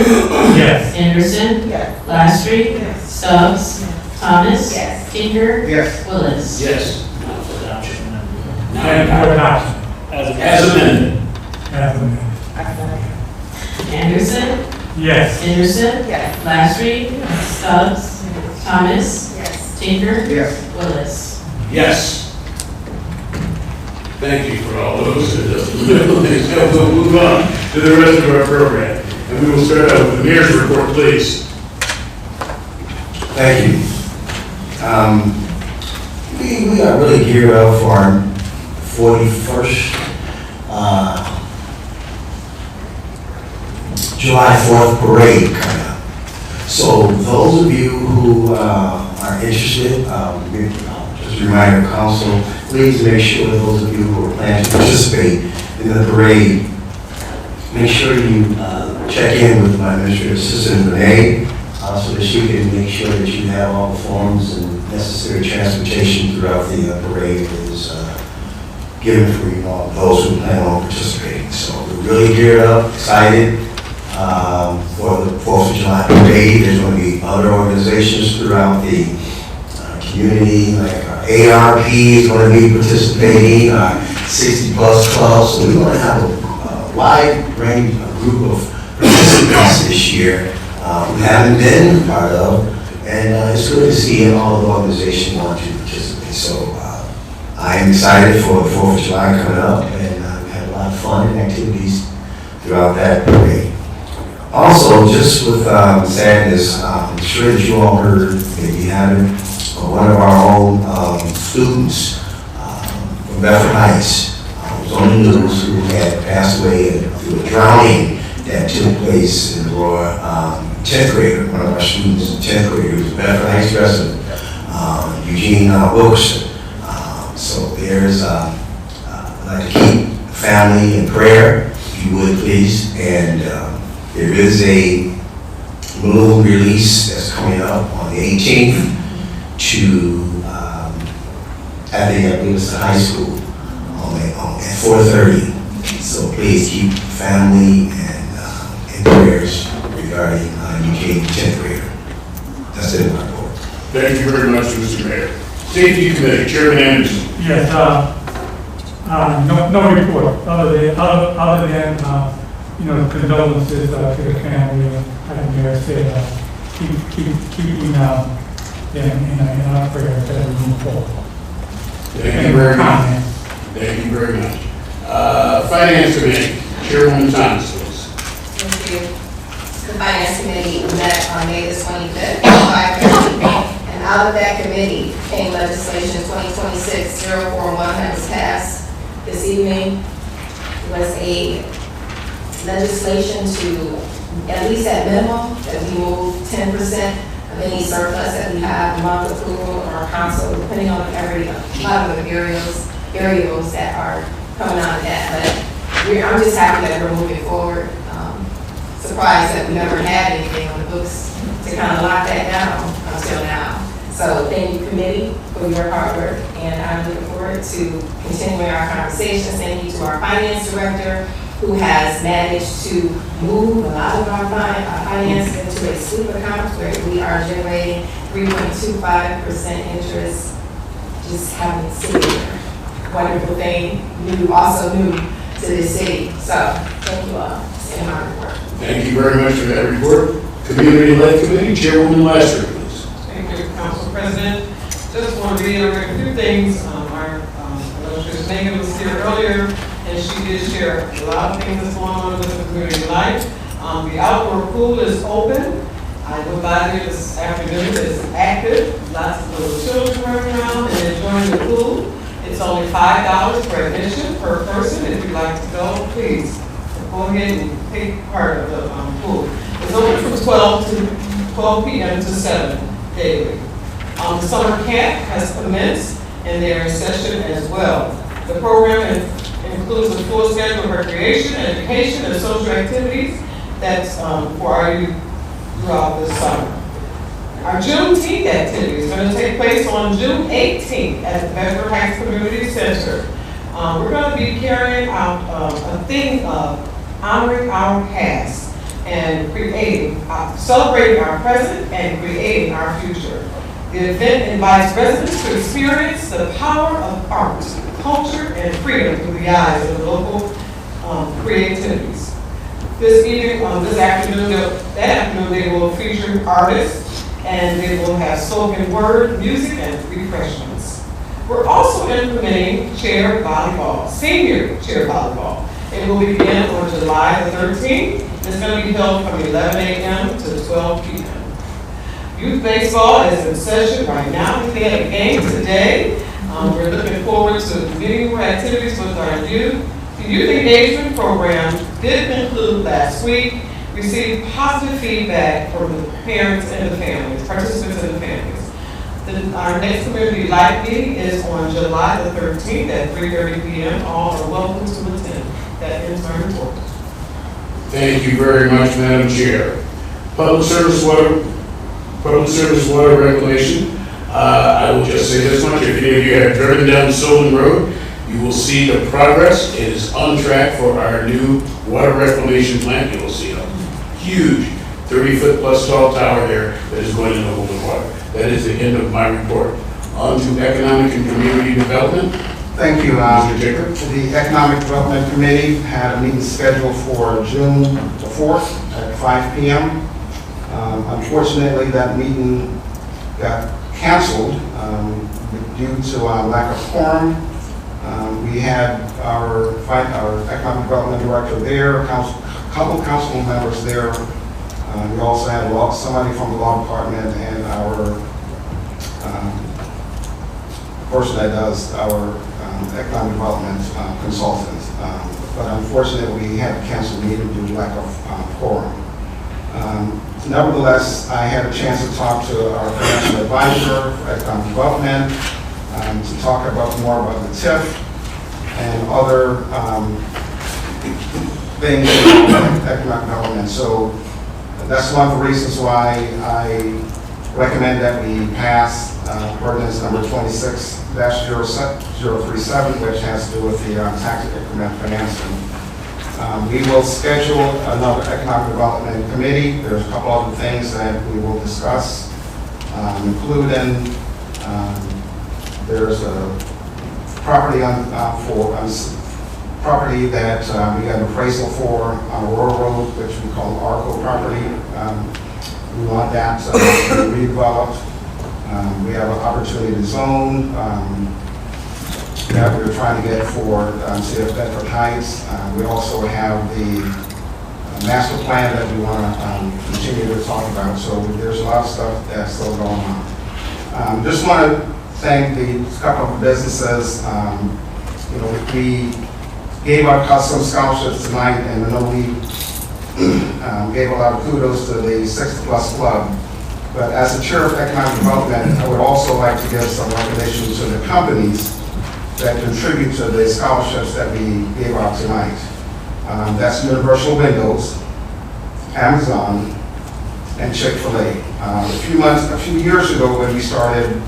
Yes. Henderson? Yes. Lastry? Stubbs? Thomas? Yes. Tinker? Yes. Willis? Yes. Now for adoption. And for adoption. As amended. As amended. Anderson? Yes. Henderson? Yes. Lastry? Stubbs? Thomas? Yes. Tinker? Yes. Willis? Yes. Thank you for all those. We'll move on to the rest of our program. And we will start out with the mayor's report, please. Thank you. We are really geared up for our 41st July 4th parade coming up. So those of you who are interested, just a reminder, council, please make sure those of you who are planning to participate in the parade, make sure you check in with my administrative assistant, Renee, so that she can make sure that you have all the forms and necessary transportation throughout the parade is given for those who plan on participating. So we're really geared up, excited for the 4th of July parade. There's going to be other organizations throughout the community, like our ARP is going to be participating, our 60 Plus Club. So we're going to have a wide range, group of participants this year we haven't been part of, and it's good to see all of the organizations want to participate. So I am excited for the 4th of July coming up, and we had a lot of fun and activities throughout that parade. Also, just with sadness, I'm sure that you all heard, maybe you haven't, one of our own students from Bedford Heights was on the news who had passed away through a drowning that took place in the 10th grader, one of our students, 10th grader, who was a Bedford Heights resident, Eugene Wilkerson. So there's, I'd like to keep the family in prayer, if you would please, and there is a balloon release that's coming up on the 18th to, I believe it's the high school at 4:30. So please keep family and in prayers regarding Eugene 10th grader. That's it in my report. Thank you very much, Mr. Mayor. Safety Committee, Chairman Anderson. Yes, no report, other than condolences to the family, like the mayor said, keeping them in our prayers as we move forward. Thank you very much. Thank you very much. Finance Committee, Chairwoman Thomas. Thank you. The Finance Committee met on May the 25th at 5:30. And out of that committee came legislation 2026-041 that was passed this evening. It was a legislation to, at least at minimum, that we move 10% of any surplus that we have among the pool or council, depending on a lot of the variables that are coming out of that. But I'm just happy that we're moving forward. Surprised that we never had anything on the books to kind of lock that down until now. So thank you, committee, for your hard work, and I'm looking forward to continuing our conversations. Thank you to our finance director, who has managed to move a lot of our finance into a sweep account where we are generating 3.25% interest, just having it sitting there. Wonderful thing, also new to this city. So thank you all. That's in my report. Thank you very much for that report. Community-led Committee, Chairwoman Lester, please. Thank you, Council President. Just want to reiterate a few things. Our Illustrious Megan was here earlier, and she did share a lot of things that's going on with the community life. The outdoor pool is open. I went by there this afternoon. It's active. Lots of little children running around and enjoying the pool. It's only $5 for admission per person. If you'd like to go, please go ahead and take part of the pool. It's open from 12 p.m. to 7 daily. The summer camp has commenced and they're in session as well. The program includes a full schedule of recreation, education, and social activities that's for our youth throughout this summer. Our Juneteenth activity is going to take place on June 18th at the Bedford Heights Community Center. We're going to be carrying out a theme of honoring our past and celebrating our present and creating our future. The event invites residents to experience the power of art, culture, and freedom through the eyes of local creativities. This afternoon, they will feature artists, and they will have spoken word, music, and refreshments. We're also implementing chair volleyball, senior chair volleyball. It will begin on July the 13th. It's going to be held from 11 a.m. to 12 p.m. Youth baseball is in session right now. We had a game today. We're looking forward to many more activities with our youth. The youth engagement program did conclude last week. Received positive feedback from the parents and the families, participants and the families. Our next community life meeting is on July the 13th at 3:30 p.m. All are welcome to attend. That ends my report. Thank you very much, Madam Chair. Public Service public service water reclamation. I will just say this much, if any of you have driven down Solon Road, you will see the progress. It is on track for our new water reclamation plant. You will see a huge 30-foot plus tall tower there that is going into holding water. That is the end of my report. On to economic and community development. Thank you, Mr. Jacob. The Economic Development Committee had a meeting scheduled for June the 4th at 5 p.m. Unfortunately, that meeting got canceled due to lack of quorum. We had our Economic Development Director there, a couple council members there. We also had somebody from the law department and our person that does our economic development consultant. But unfortunately, we had to cancel the meeting due to lack of quorum. Nevertheless, I had a chance to talk to our financial advisor for economic development to talk more about the TIF and other things in economic development. So that's one of the reasons why I recommend that we pass ordinance number 26-037, which has to do with the tax increment financing. We will schedule another economic development committee. There's a couple other things that we will discuss, including there's a property property that we got an appraisal for on Aurora Road, which we call ARCO property. We want that to be redeveloped. We have an opportunity to zone that we're trying to get for City of Bedford Heights. We also have the master plan that we want to continue to talk about. So there's a lot of stuff that's still going on. Just want to thank the couple of businesses. We gave out custom scholarships tonight, and I know we gave a lot of kudos to the 60 Plus Club. But as the chair of economic development, I would also like to give some recognition to the companies that contribute to the scholarships that we gave out tonight. That's Universal Windows, Amazon, and Chick-fil-A. A few years ago, when we started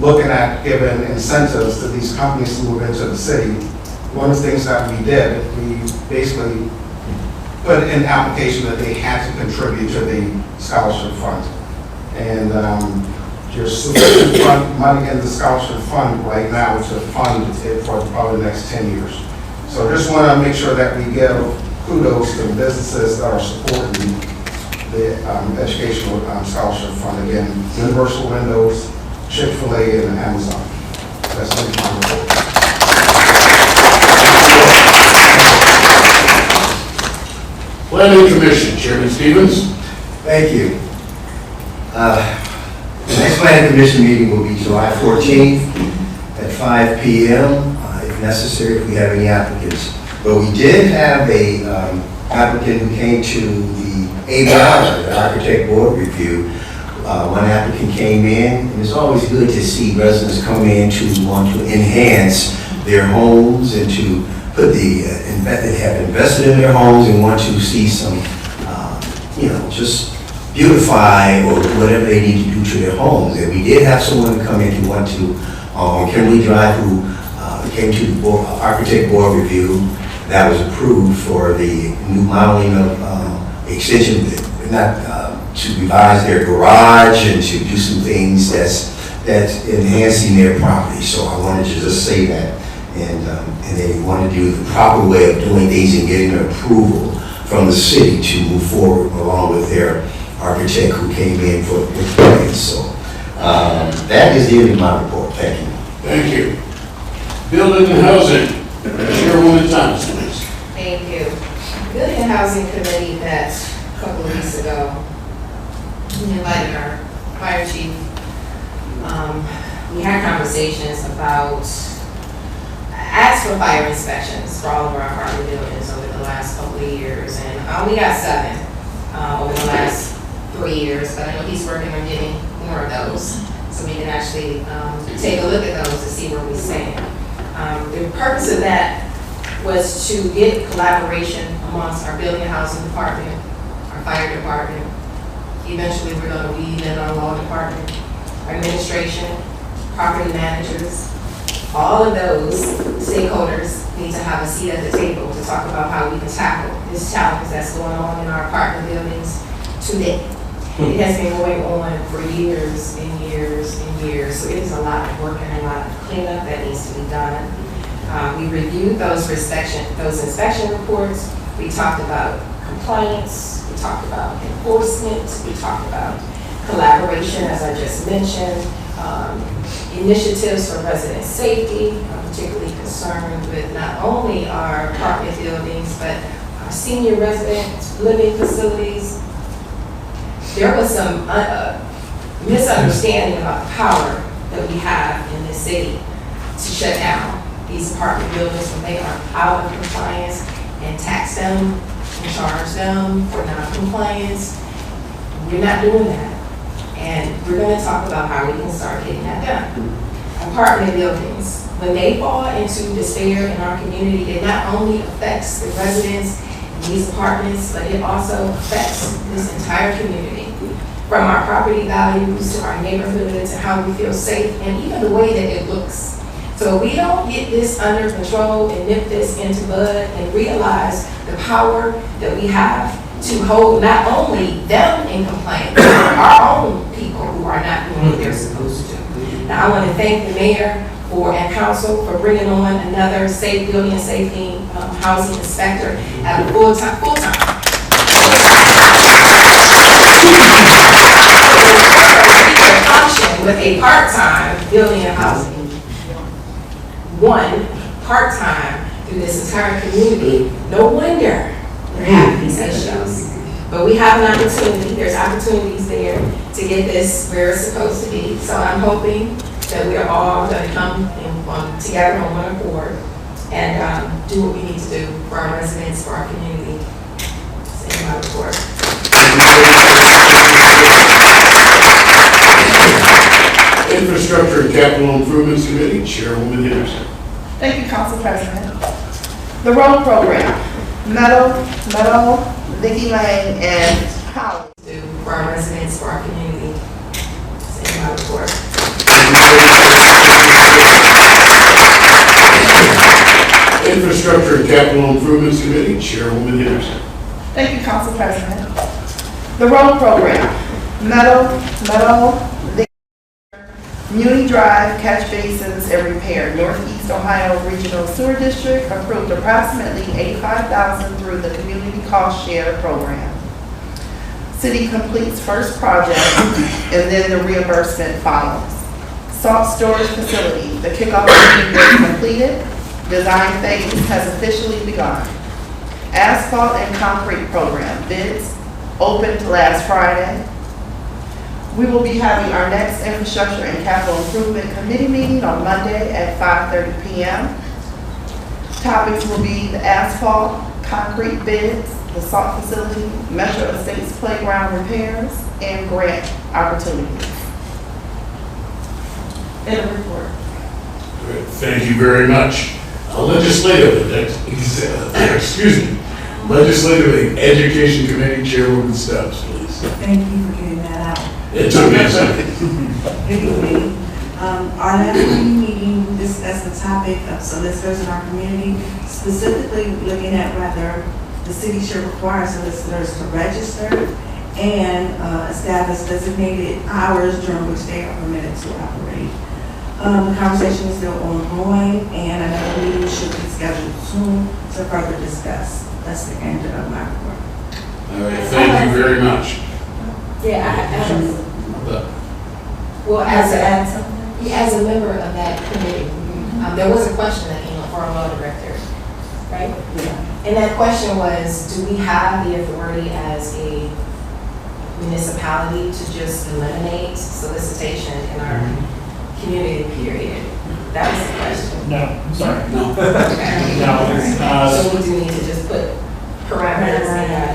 looking at giving incentives to these companies to move into the city, one of the things that we did, we basically put in the application that they had to contribute to the scholarship fund. And there's sufficient money in the scholarship fund right now to fund it for probably the next 10 years. So I just want to make sure that we give kudos to the businesses that are supporting the educational scholarship fund. Again, Universal Windows, Chick-fil-A, and Amazon. That's my report. Planning Commission, Chairman Stevens. Thank you. The next planning commission meeting will be July 14th at 5 p.m. If necessary, if we have any applicants. But we did have a applicant who came to the ABR, the Architect Board Review. One applicant came in, and it's always good to see residents come in to want to enhance their homes and to put that have invested in their homes and want to see some, just beautify or whatever they need to do to their homes. And we did have someone come in who went to on Kimberly Drive who came to the Architect Board Review that was approved for the new modeling of extension, to revise their garage and to do some things that's enhancing their property. So I wanted to just say that. And they want to do the proper way of doing things and getting an approval from the city to move forward along with their architect who came in for the plans. So that is the end of my report. Thank you. Thank you. Building and Housing, Chairwoman Thomas, please. Thank you. Building and Housing Committee met a couple of weeks ago. We invited our fire chief. We had conversations about asked for fire inspections for all of our apartment buildings over the last couple of years, and we got 7 over the last 3 years, but I know he's working on getting more of those, so we can actually take a look at those to see where we stand. The purpose of that was to get collaboration amongst our building and housing department, our fire department, Eventually, we're gonna weed in our law department, our administration, property managers. All of those stakeholders need to have a seat at the table to talk about how we can tackle this challenge that's going on in our apartment buildings today. It has been going on for years and years and years, so it is a lot of work and a lot of cleanup that needs to be done. We reviewed those inspection reports. We talked about compliance, we talked about enforcement, we talked about collaboration, as I just mentioned, initiatives for resident safety. I'm particularly concerned with not only our apartment buildings, but our senior resident living facilities. There was some misunderstanding about the power that we have in this city to shut down these apartment buildings when they are out of compliance and tax them and charge them for non-compliance. We're not doing that. And we're going to talk about how we can start getting that done. Apartment buildings, when they fall into despair in our community, it not only affects the residents in these apartments, but it also affects this entire community. From our property values to our neighborhoods and how we feel safe and even the way that it looks. So if we don't get this under control and nip this into bud and realize the power that we have to hold not only them in compliance, but our own people who are not doing what they're supposed to do. Now I want to thank the mayor and council for bringing on another safe building and safety housing inspector at a full-time. Function with a part-time building and housing. One part-time through this entire community. No wonder we're having these issues. But we have an opportunity, there's opportunities there to get this where it's supposed to be. So I'm hoping that we're all going to come together on one accord and do what we need to do for our residents, for our community. That's my report. Infrastructure and Capital Improvements Committee, Chairwoman Henderson. Thank you, Council President. The road program, Meadow, Vicky Lane, and Holly. Do for our residents, for our community. That's my report. Infrastructure and Capital Improvements Committee, Chairwoman Henderson. Thank you, Council President. The road program, Meadow, Muni Drive, catch basins, and repair. Northeast Ohio Regional Sewer District approved approximately $85,000 through the Community Cost Share Program. City completes first project and then the reimbursement follows. Salt storage facility, the kickoff meeting was completed. Design phase has officially begun. Asphalt and concrete program, bids opened last Friday. We will be having our next Infrastructure and Capital Improvement Committee meeting on Monday at 5:30 p.m. Topics will be the asphalt, concrete bids, the salt facility, Metro Estates playground repairs, and grant opportunities. And a report. Great. Thank you very much. Legislative and Education Committee, Chairwoman Stubbs, please. Thank you for getting that out. It took me a second. Good evening. Our last meeting discussed the topic of solicitors in our community, specifically looking at whether the city should require solicitors to register and establish designated hours during which they are permitted to operate. The conversation is still ongoing, and another meeting should be scheduled soon to further discuss. That's the end of my report. All right, thank you very much. Well, as a member of that committee, there was a question that came up for our law director, right? Yeah. And that question was, do we have the authority as a municipality to just eliminate solicitation in our community, period? That was the question. No, I'm sorry. No. Okay. No, So we do need to just put parameters in that.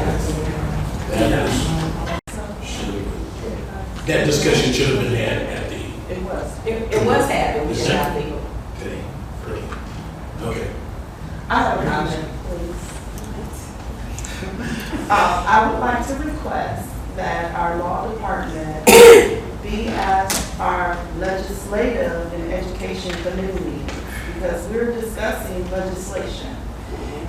That discussion should have been had at the. It was had, but we did not legal. Okay. I have a comment, please. I would like to request that our law department be at our legislative and education committee meetings, because we're discussing legislation.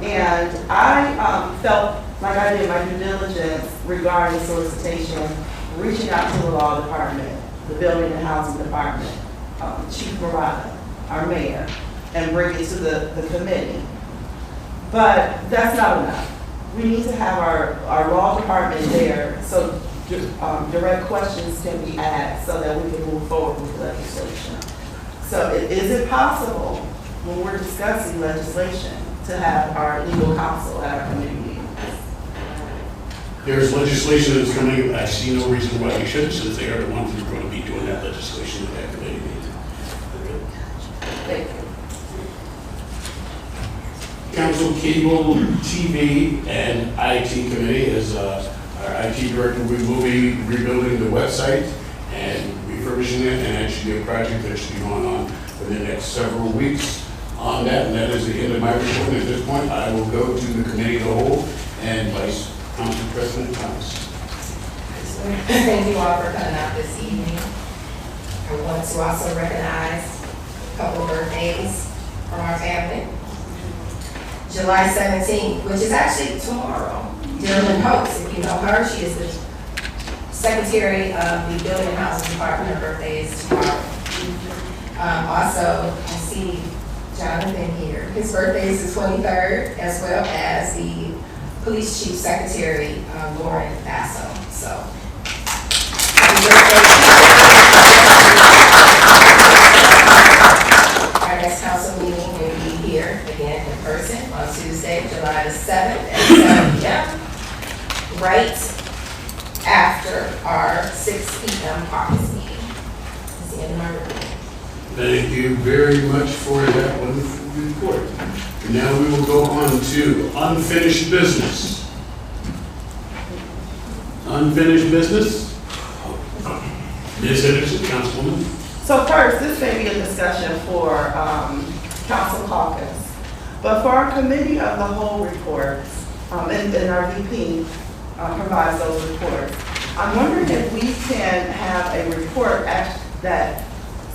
And I felt like I did my due diligence regarding solicitation, reaching out to the law department, the building and housing department, Chief Murata, our mayor, and bring it to the committee. But that's not enough. We need to have our law department there so direct questions can be asked so that we can move forward with legislation. So is it possible when we're discussing legislation to have our legal counsel at our committee meetings? There's legislation that's coming. I see no reason why we shouldn't, since they are the ones who are going to be doing that legislation at that committee meeting. Thank you. Council Cable, TV, and IT Committee, as our IT Director, we will be rebuilding the website and refurbishing it, and that should be a project that should be going on for the next several weeks on that, and that is the end of my report. At this point, I will go to the Committee of the Whole and Vice Council President Thomas. Thank you all for coming out this evening. I want to also recognize a couple of birthdays from our family. July 17th, which is actually tomorrow. Dylan Hopes, if you know her, she is the Secretary of the Building and Housing Department. Her birthday is tomorrow. Also, I see Jonathan here. His birthday is the 23rd, as well as the Police Chief Secretary, Lauren Basso. So, happy birthday. Our next council meeting will be here again in person on Tuesday, July the 7th at 7 p.m. right after our 6 p.m. caucus meeting. That's the end of my report. Thank you very much for that wonderful report. And now we will go on to unfinished business. Unfinished business? Ms. Henderson, Councilwoman. So first, this may be a discussion for Council Caucus, but for our Committee of the Whole reports, and our VP provides those reports, I'm wondering if we can have a report that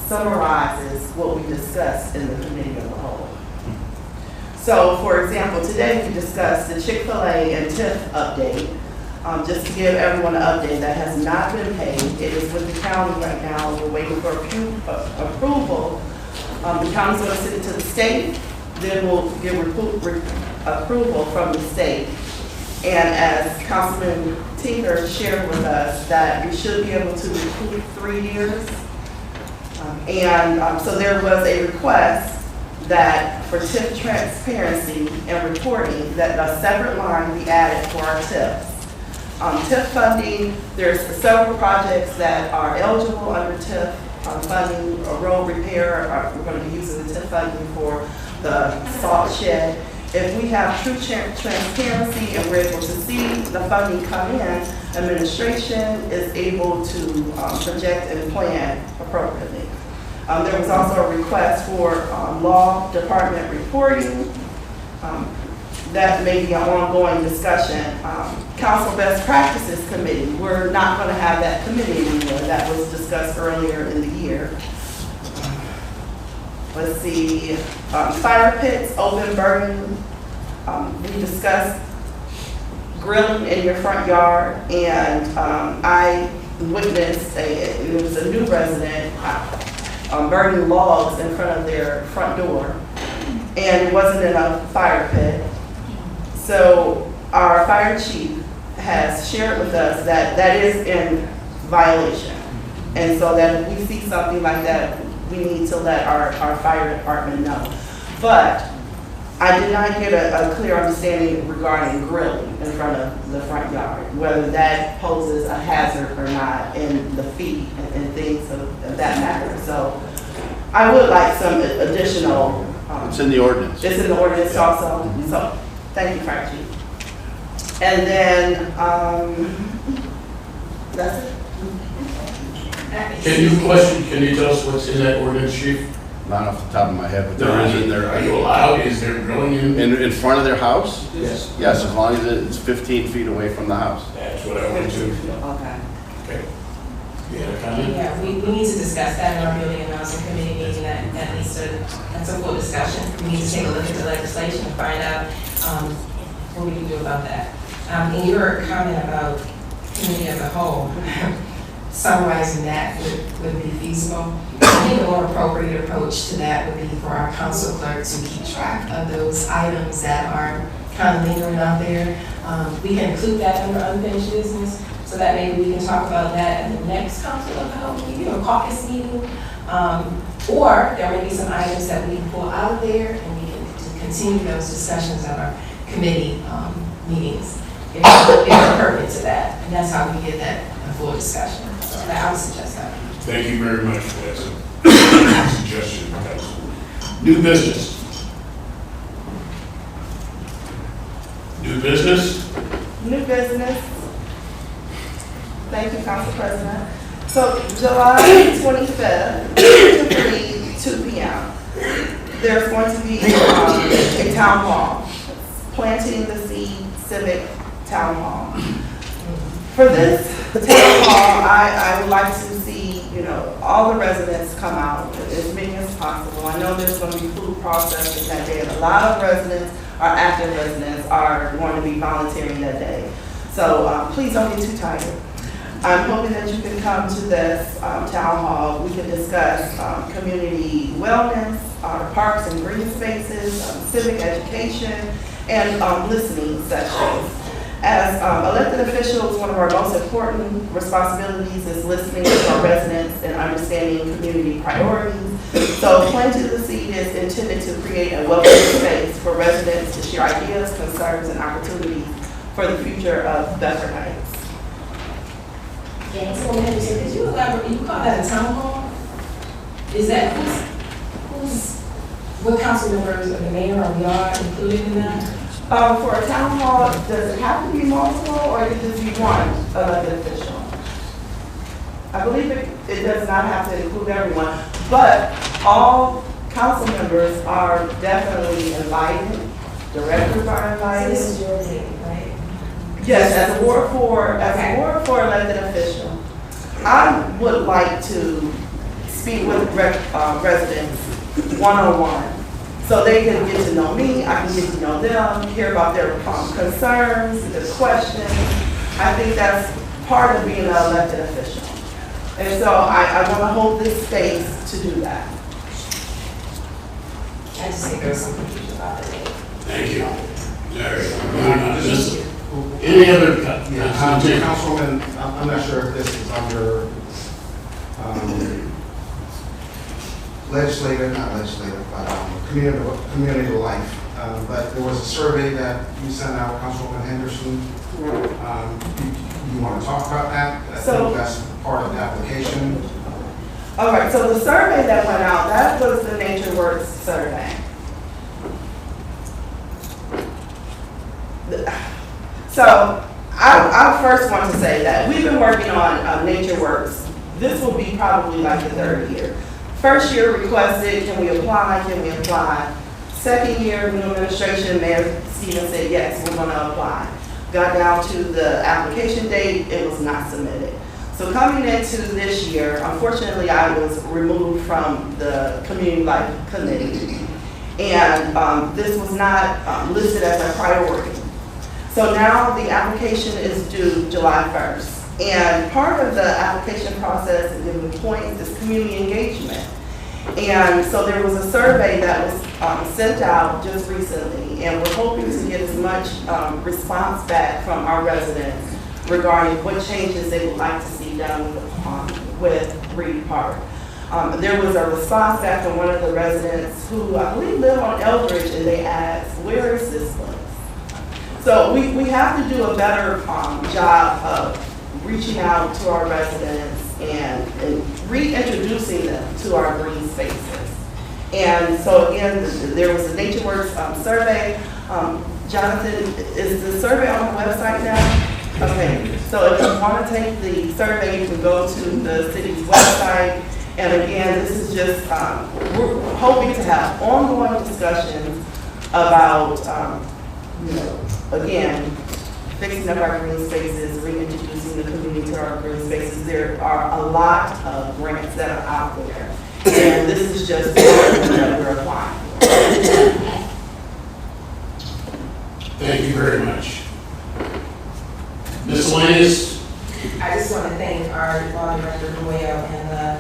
summarizes what we discussed in the Committee of the Whole. So, for example, today we discussed the Chick-fil-A and TIF update. Just to give everyone an update, that has not been paid. It is with the county right now. We're waiting for approval. The county's going to send it to the state, then we'll get approval from the state. And as Councilman Tinker shared with us, that we should be able to recoup 3 years. So there was a request that for TIF transparency and reporting, that a separate line be added for our TIFs. TIF funding, there's several projects that are eligible under TIF funding, a road repair, we're going to be using the TIF funding for the salt shed. If we have true transparency and we're able to see the funding come in, administration is able to project and plan appropriately. There was also a request for law department reporting. That may be an ongoing discussion. Council Best Practices Committee, we're not going to have that committee anymore. That was discussed earlier in the year. Let's see, fire pits, open burning. We discussed grilling in your front yard, and I witnessed it was a new resident burning logs in front of their front door, and it wasn't in a fire pit. So our fire chief has shared with us that that is in violation. And so that if we see something like that, we need to let our fire department know. But I did not get a clear understanding regarding grilling in front of the front yard, whether that poses a hazard or not in the feet and things of that matter. So I would like some additional. It's in the ordinance. It's in the ordinance also. So thank you, Fire Chief. And then, that's it. Can you tell us what's in that ordinance, Chief? Not off the top of my head, but No, there I is in mean, there. are you allowed, is there grilling In front of their house? Yes. Yes, as long as it's 15 feet away from the house. That's what I went to. Okay. Okay. You had a comment? Yeah, we need to discuss that in our building and housing committee meeting, that needs to, that's a full discussion. We need to take a look at the legislation and find out, what we can do about that. In your comment about committee as a whole, summarizing that would be feasible. I think a more appropriate approach to that would be for our council clerk to keep track of those items that are kind of lingering out there. We can include that under unfinished business, so that maybe we can talk about that at the next council of the whole meeting or caucus meeting. Or there may be some items that we can pull out of there and we can continue those discussions at our committee meetings if they're pertinent to that. And that's how we get that a full discussion. So I would suggest that. Thank you very much for that suggestion, Council. New business. New business? New business. Thank you, Council President. So July 25th, 2 p.m., there's going to be a town hall, Planting the Seed Civic Town Hall. For this town hall, I would like to see, all the residents come out, as many as possible. I know there's going to be food processing that day, and a lot of residents, our active residents, are going to be volunteering that day. So please don't get too tired. I'm hoping that you can come to this town hall. We can discuss community wellness, our parks and green spaces, civic education, and listening sessions. As elected officials, one of our most important responsibilities is listening to our residents and understanding community priorities. So Planting the Seed is intended to create a welcoming space for residents to share ideas, concerns, and opportunities for the future of Bedford Heights. Councilwoman Henderson, could you elaborate, you call that a town hall? Is that, what council members or the mayor or we are included in that? For a town hall, does it have to be multiple or it just be one elected official? I believe it does not have to include everyone, but all council members are definitely invited. Directors are invited. So this is your opinion, right? Yes, as a Ward 4 elected official, I would like to speak with residents one-on-one. So they can get to know me, I can get to know them, hear about their concerns, their questions. I think that's part of being an elected official. And so I want to hold this space to do that. I just think there's some confusion about the name. Thank you. All right. Any other? Councilwoman, I'm not sure if this is under community life, but there was a survey that you sent out, Councilwoman Henderson. You want to talk about that? I think that's part of the application. All right, so the survey that went out, that was the Nature Works survey. So I first want to say that we've been working on Nature Works. This will be probably like the third year. First year requested, can we apply? Can we apply? Second year, new administration, Mayor Stevens said, yes, we're going to apply. Got down to the application date, it was not submitted. So coming into this year, unfortunately, I was removed from the Community Life Committee. And this was not listed as a priority. So now the application is due July 1st. And part of the application process and giving points is community engagement. And so there was a survey that was sent out just recently, and we're hoping to get as much response back from our residents regarding what changes they would like to see done with Reed Park. There was a response back from one of the residents who I believe live on Eldridge, and they asked, where is this place? So we have to do a better job of reaching out to our residents and reintroducing them to our green spaces. And so again, there was a Nature Works survey. Jonathan, is the survey on the website now? Okay, so if you want to take the survey, you can go to the city's website And again, this is just, we're hoping to have ongoing discussions about, again, fixing up our green spaces, reintroducing the community to our green spaces. There are a lot of grants that are out there, and this is just one that we're applying for. Thank you very much. Miscellaneous? I just want to thank our law director, Royal, and the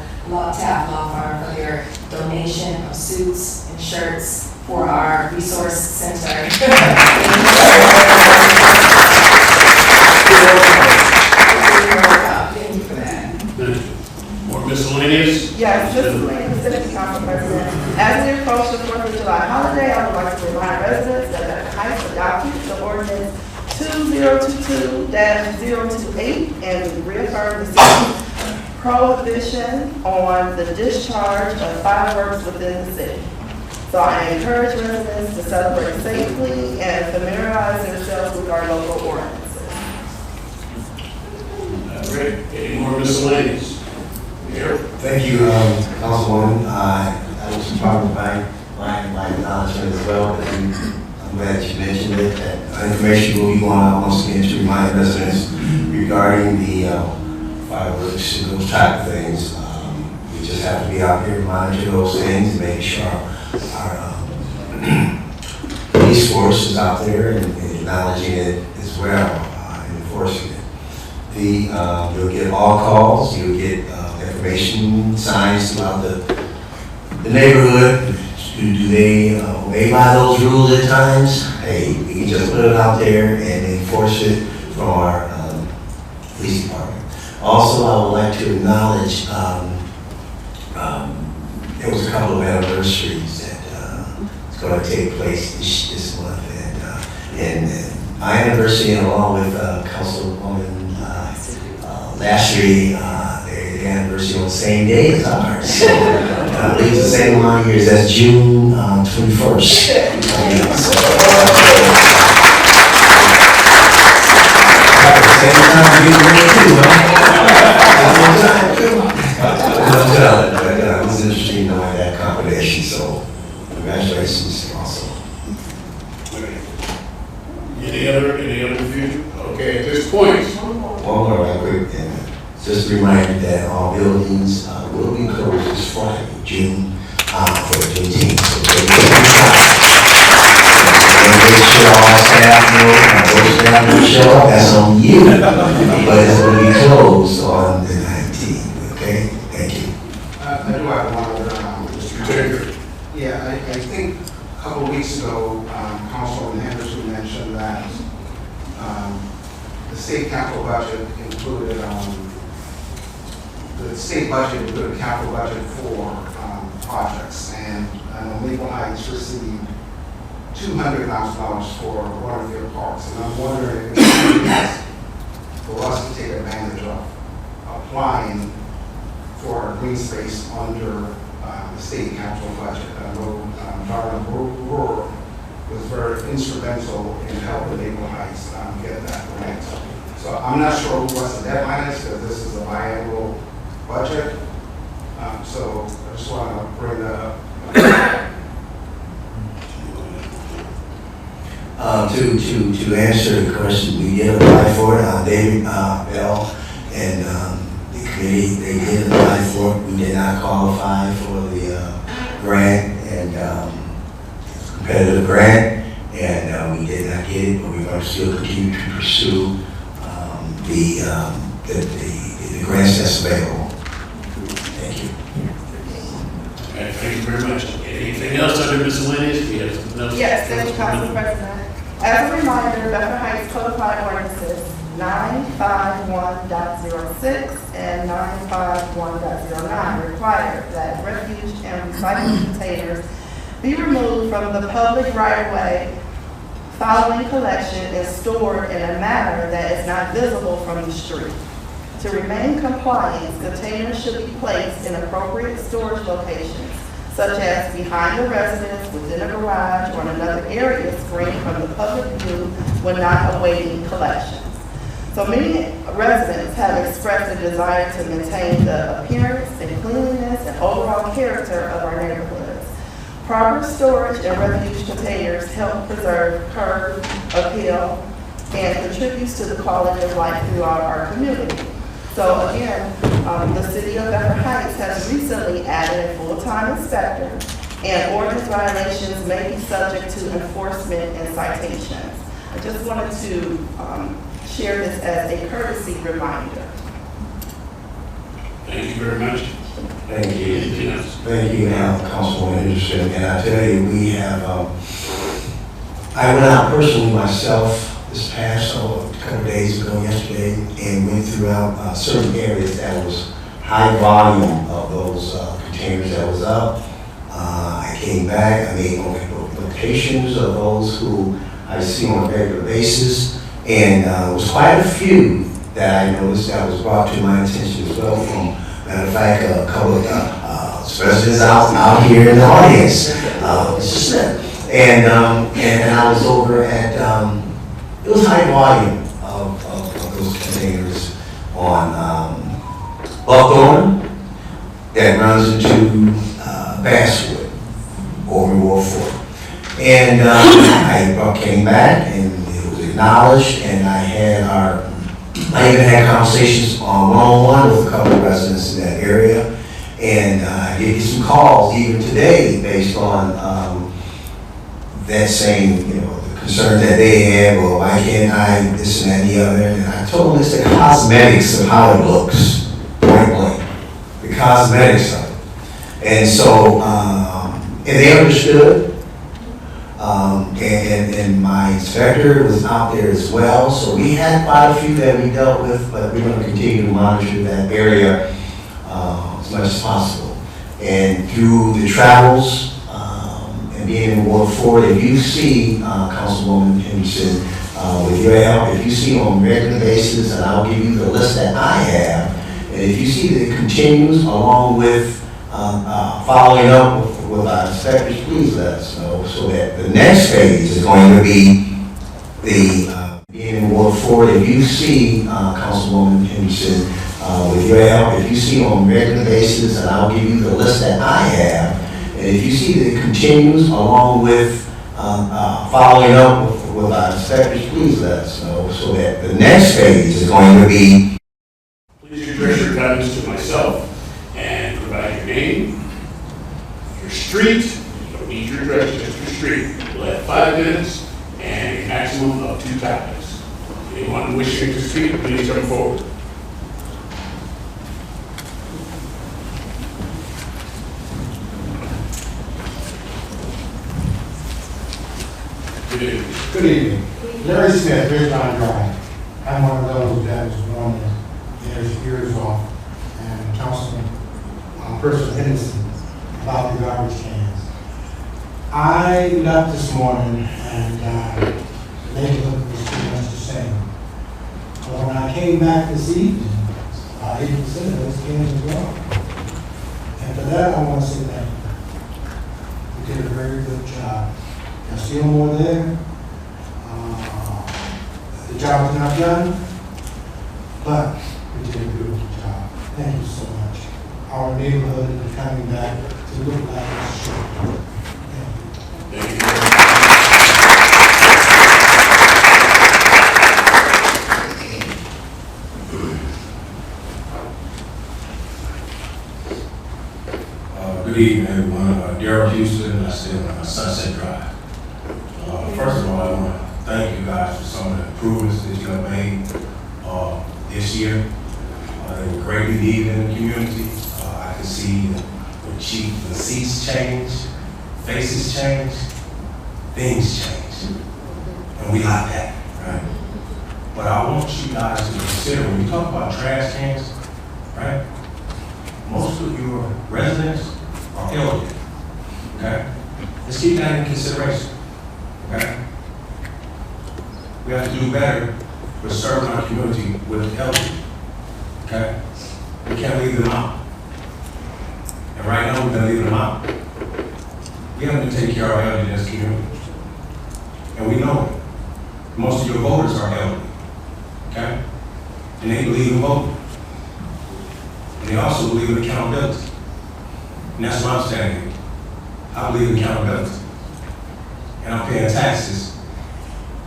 Taft Law Firm for their donation of suits and shirts for our resource center. Thank you for that. More miscellaneous? Yes, miscellaneous city council president. As we approach the 4th of July holiday, I would like to remind residents that Bedford Heights adopted the ordinance 2022-028 and reaffirm the city's prohibition on the discharge of fireworks within the city. So I encourage residents to celebrate safely and familiarize themselves with our local ordinances. Great. Any more miscellaneous? Here. Thank you, Councilwoman. I was part of my acknowledgement as well, but I'm glad you mentioned it. That information will be going out once again to remind residents regarding the fireworks and those type of things. We just have to be out here monitoring those things and make sure our police force is out there and acknowledging it as well and enforcing it. You'll get all calls, you'll get information signs throughout the neighborhood. Do they obey by those rules at times? Hey, we can just put it out there and enforce it from our police department. Also, I would like to acknowledge there was a couple of anniversaries that is going to take place this month, and my anniversary, along with Councilwoman Lashley, the anniversary on the same day as ours. So I believe it's the same amount of years. That's June 21st. Same time you too, huh? It was interesting knowing that combination, so congratulations also. Any other future? Okay, at this point. One more right quick, and just a reminder that all buildings will be closed this Friday, June, for Juneteenth. So make sure all staff know, those staff will show up, that's on you. But it's going to be closed on the 19th, okay? Thank you. I do have one other, Mr. Chair. Yeah, I think a couple of weeks ago, Councilman Henderson mentioned that the state capital budget included, the state budget included a capital budget for projects, and Maple Heights received $200,000 for one of their parks, and I'm wondering if it's for us to take advantage of applying for a green space under the state capital budget. I know Darla Brewer was very instrumental in helping Maple Heights get that grant. So I'm not sure what the deadline is, because this is a biannual budget. So I just want to bring that up. To answer the question, we did apply for it. David Bell and the committee, they did apply for it. We did not qualify for the grant, and competitive grant, and we did not get it, but we're going to still continue to pursue the grants that's available. Thank you. Okay, thank you very much. Anything else under miscellaneous? We have something else? Yes, thank you, Council President. As a reminder, Bedford Heights codified ordinances 951.06 and 951.09 require that refuge and recycling containers be removed from the public right-of-way following collection and stored in a manner that is not visible from the street. To remain compliant, containers should be placed in appropriate storage locations, such as behind the residence, within a garage, or in another area screened from the public view when not awaiting collections. So many residents have expressed a desire to maintain the appearance and cleanliness and overall character of our neighborhoods. Proper storage and refuge containers help preserve curb appeal and contributes to the quality of life throughout our community. So again, the city of Bedford Heights has recently added a full-time inspector, and ordinance violations may be subject to enforcement and citations. I just wanted to share this as a courtesy reminder. Thank you very much. Thank you. Anything else? Thank you, Councilwoman Anderson. And I tell you, we have, I went out personally myself this past, a couple of days ago, yesterday, and went throughout certain areas that was high volume of those containers that was up. I came back, I made locations of those who I see on a regular basis, and there was quite a few that I noticed that was brought to my attention as well from, matter of fact, a couple of residents out here in the audience. And I was over at, it was high volume of those containers on Buckthorn that runs into Basswood over in Ward 4. And I came back and it was acknowledged, and I even had conversations one-on-one with a couple of residents in that area. And I did get some calls even today based on that same, the concern that they had, well, why can't I, this and that and the other. And I told them it's the cosmetics of how it looks, point blank. The cosmetics of it. And so, and they understood. And my inspector was out there as well. So we had quite a few that we dealt with, but we're going to continue to monitor that area as much as possible. And through the travels and being in Ward 4, if you see, Councilwoman Henderson, with your help, if you see on a regular basis, and I'll give you the list that I have, and if you see that it continues along with following up with our inspectors, please let us know, so that the next phase is going to be the being in Ward 4. If you see, Councilwoman Henderson, with your help, if you see on a regular basis, and I'll give you the list that I have, and if you see that it continues along with following up with our inspectors, please let us know, so that the next phase is going to be. Please address your comments to myself and provide your name, your street. You don't need your address, just your street. We'll have 5 minutes and a maximum of 2 topics. Anyone wishing to speak, please come forward. Good evening. Good evening. Larry Smith, Ridgeline Drive. I'm one of those that was born there, years off, and Councilman Person Henderson about the garbage cans. I left this morning and the neighborhood was pretty much the same. But when I came back this evening, 80% of those cans were gone. And for that, I want to say thank you. You did a very good job. There's still more there. The job is not done, but we did a beautiful job. Thank you so much. Our neighborhood is coming back to look like it should. Thank you. Good evening, everyone. Darryl Houston, I still on Sunset Drive. First of all, I want to thank you guys for some of the improvements that you have made this year. They were greatly needed in the community. I can see the seats change, faces change, things change. And we like that, right? But I want you guys to consider, when you talk about trash cans, right? Most of your residents are elderly, okay? Let's keep that in consideration, okay? We have to do better with serving our community with the elderly, okay? We can't leave them out. And right now, we're gonna leave them out. We have to take care of our elderly in this community. And we know it. Most of your voters are elderly, okay? and they believe in voting. And they also believe in accountability. And that's what I'm saying here. I believe in accountability. And I'm paying taxes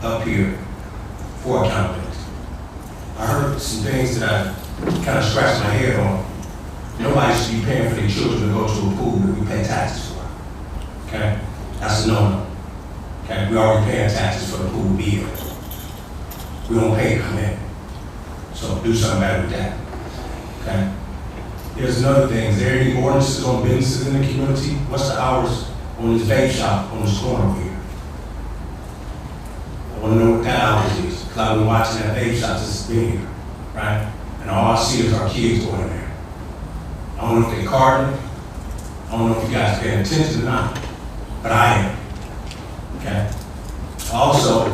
up here for accountability. I heard some things that I kind of scratched my head on. Nobody should be paying for their children to go to a pool that we pay taxes for. Okay? That's a no-no. Okay? We already paying taxes for the pool bill. We don't pay to come in. So do something better with that. Okay? There's another thing. Is there any ordinances on businesses in the community? What's the hours on this vape shop on this corner over here? I want to know what that hours is. Because I've been watching that vape shop since it's been here. Right? And all I see is our kids going in there. I don't know if they're carding. I don't know if you guys are paying attention or not. But I am. Okay? I also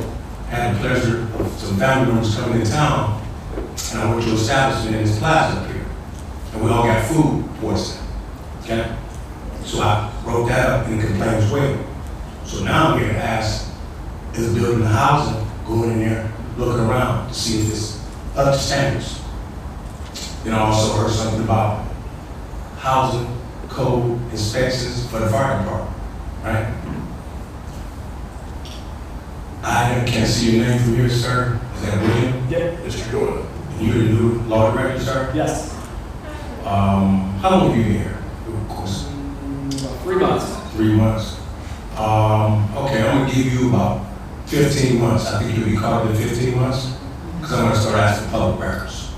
had the pleasure of some family members coming in town, and I went to an establishment in this plaza up here. And we all got food poisoning. Okay? So I wrote that up in the complaint as well. So now I'm here to ask, is building the housing going in there, looking around to see if it's up to standards? Then I also heard something about housing code inspections for the fire department, right? I can't see your name from here, sir. Is that William? Yep. Mr. Doyle. You're the new law director, sir? Yes. How long have you been here? Of course. 3 months. 3 months. Okay, I'm gonna give you about 15 months. I think you'll be caught up in 15 months, because I'm gonna start asking public records.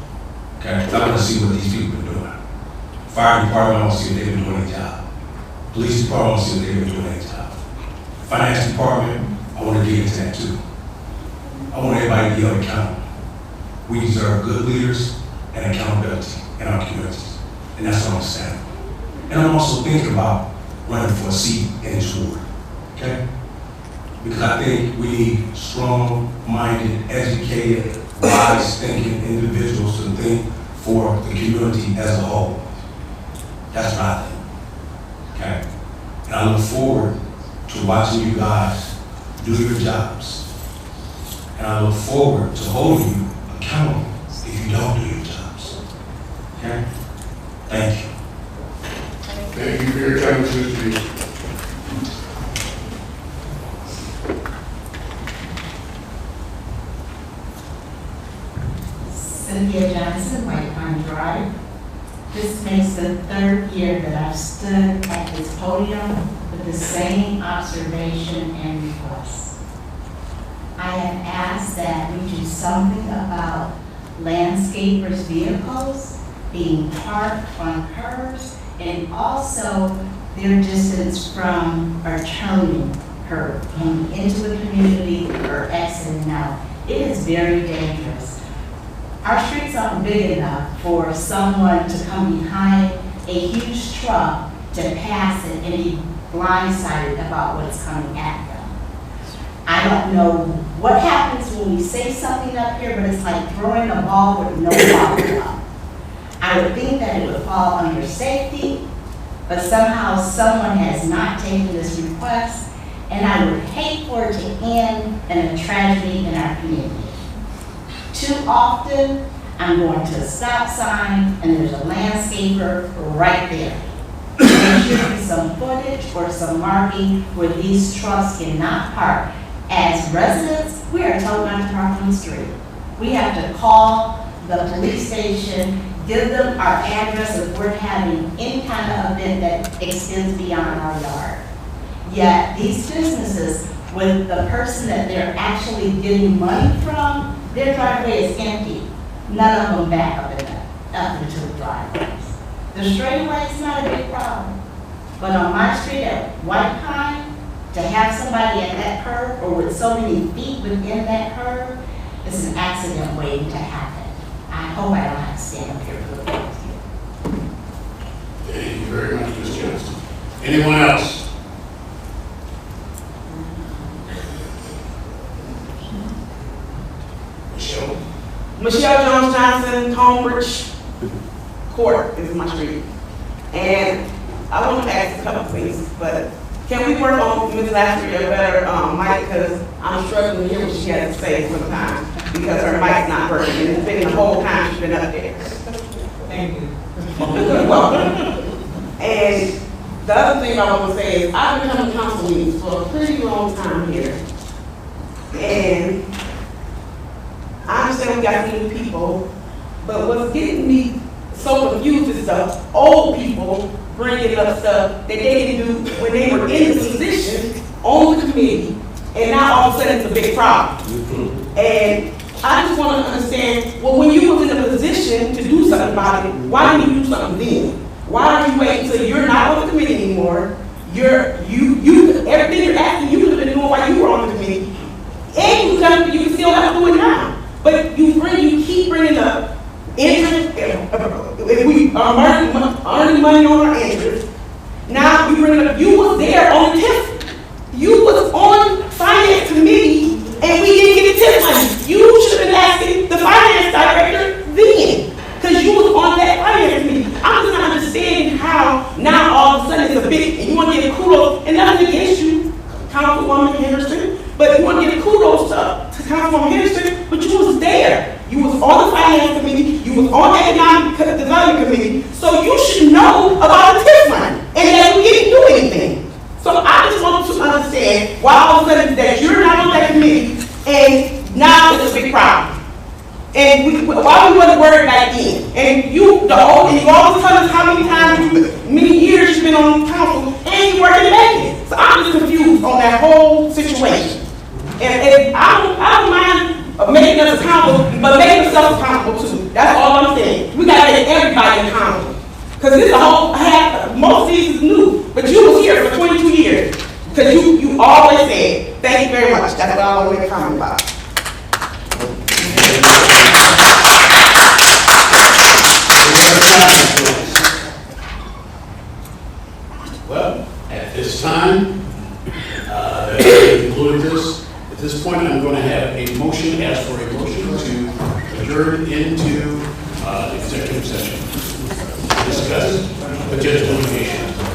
Okay, I wanna see what these people are doing. Fire department, I wanna see if they've been doing their job. Police department, I wanna see if they've been doing their job. Finance department, I wanna dig into that too. I want everybody to be held accountable. We deserve good leaders and accountability in our communities. And that's what I'm saying. And I'm also thinking about running for a seat in this ward. Okay? Because I think we need strong-minded, educated, wise-thinking individuals to think for the community as a whole. That's what I think. Okay? And I look forward to watching you guys do your jobs. And I look forward to holding you accountable if you don't do your jobs. Okay? Thank you. Thank you for your time, Mr. Lee. Cynthia Johnson, White Pine Drive. This makes the 3rd year that I've stood at this podium with the same observation and request. I have asked that we do something about landscapers' vehicles being parked on curbs and also their distance from or turning curb coming into the community or exiting out. It is very dangerous. Our streets aren't big enough for someone to come behind a huge truck to pass it and be blindsided about what's coming at them. I don't know what happens when we say something up here, but it's like throwing a ball with no ball up. I would think that it would fall under safety, but somehow someone has not taken this request, and I would hate for it to end in a tragedy in our community. Too often, I'm going to a stop sign and there's a landscaper right there. There should be some footage or some marking where these trucks cannot park. As residents, we are told not to park on the street. We have to call the police station, give them our address if we're having any kind of event that extends beyond our yard. Yet these businesses, with the person that they're actually getting money from, their driveway is empty. None of them back up into the driveways. The straightaway is not a big problem. But on my street at White Pine, to have somebody at that curb or with so many feet within that curb is an accident waiting to happen. I hope I don't have to stand up here for the folks here. Thank you very much, Ms. Johnson. Anyone else? Michelle Jones Johnson, Homebridge Court is my street. And I want to ask a couple things, but can we work on Ms. Lashley a better mic, because I'm struggling to hear what she has to say sometimes. because her mic's not working, and it's been the whole time she's been up there. Thank you. You're welcome. And the other thing I want to say is, I've been coming to council meetings for a pretty long time here. And I understand we got some new people, but what's getting me so confused is the old people bringing up stuff that they didn't do when they were in the position on the committee, and now all of a sudden it's a big problem. And I just want to understand, well, when you was in a position to do something about it, why didn't you do something then? Why are you waiting until you're not on the committee anymore? Everything you're asking, you could have been doing while you were on the committee. And you can still have to do it now. But you keep bringing up interest, if we are earning money on our interest. Now you bring it up, you was there on the TIF. You was on finance committee and we didn't get the TIF money. You should have been asking the finance director then, because you was on that finance committee. I'm just not understanding how now all of a sudden it's a big, and you want to give kudos, and nothing against you, Councilwoman Henderson, but you want to give kudos to Councilwoman Henderson, but you was there. You was on the finance committee, you was on the economic development committee, so you should know about the TIF money, and that we didn't do anything. So I just want to understand why all of a sudden that you're not on that committee, and now it's a big problem. And why we wasn't worried back then? And you always tell us how many years you've been on council, and you working back in. So I'm just confused on that whole situation. And I don't mind making us accountable, but making ourselves accountable too. That's all I'm saying. We gotta make everybody accountable. Because this most of these is new, but you was here for 22 years. Because you always said, thank you very much. That's what I want to make a comment about. Well, at this time, that we concluded this. At this point, I'm going to have a motion, ask for a motion to adjourn into executive session. Discuss potential litigation.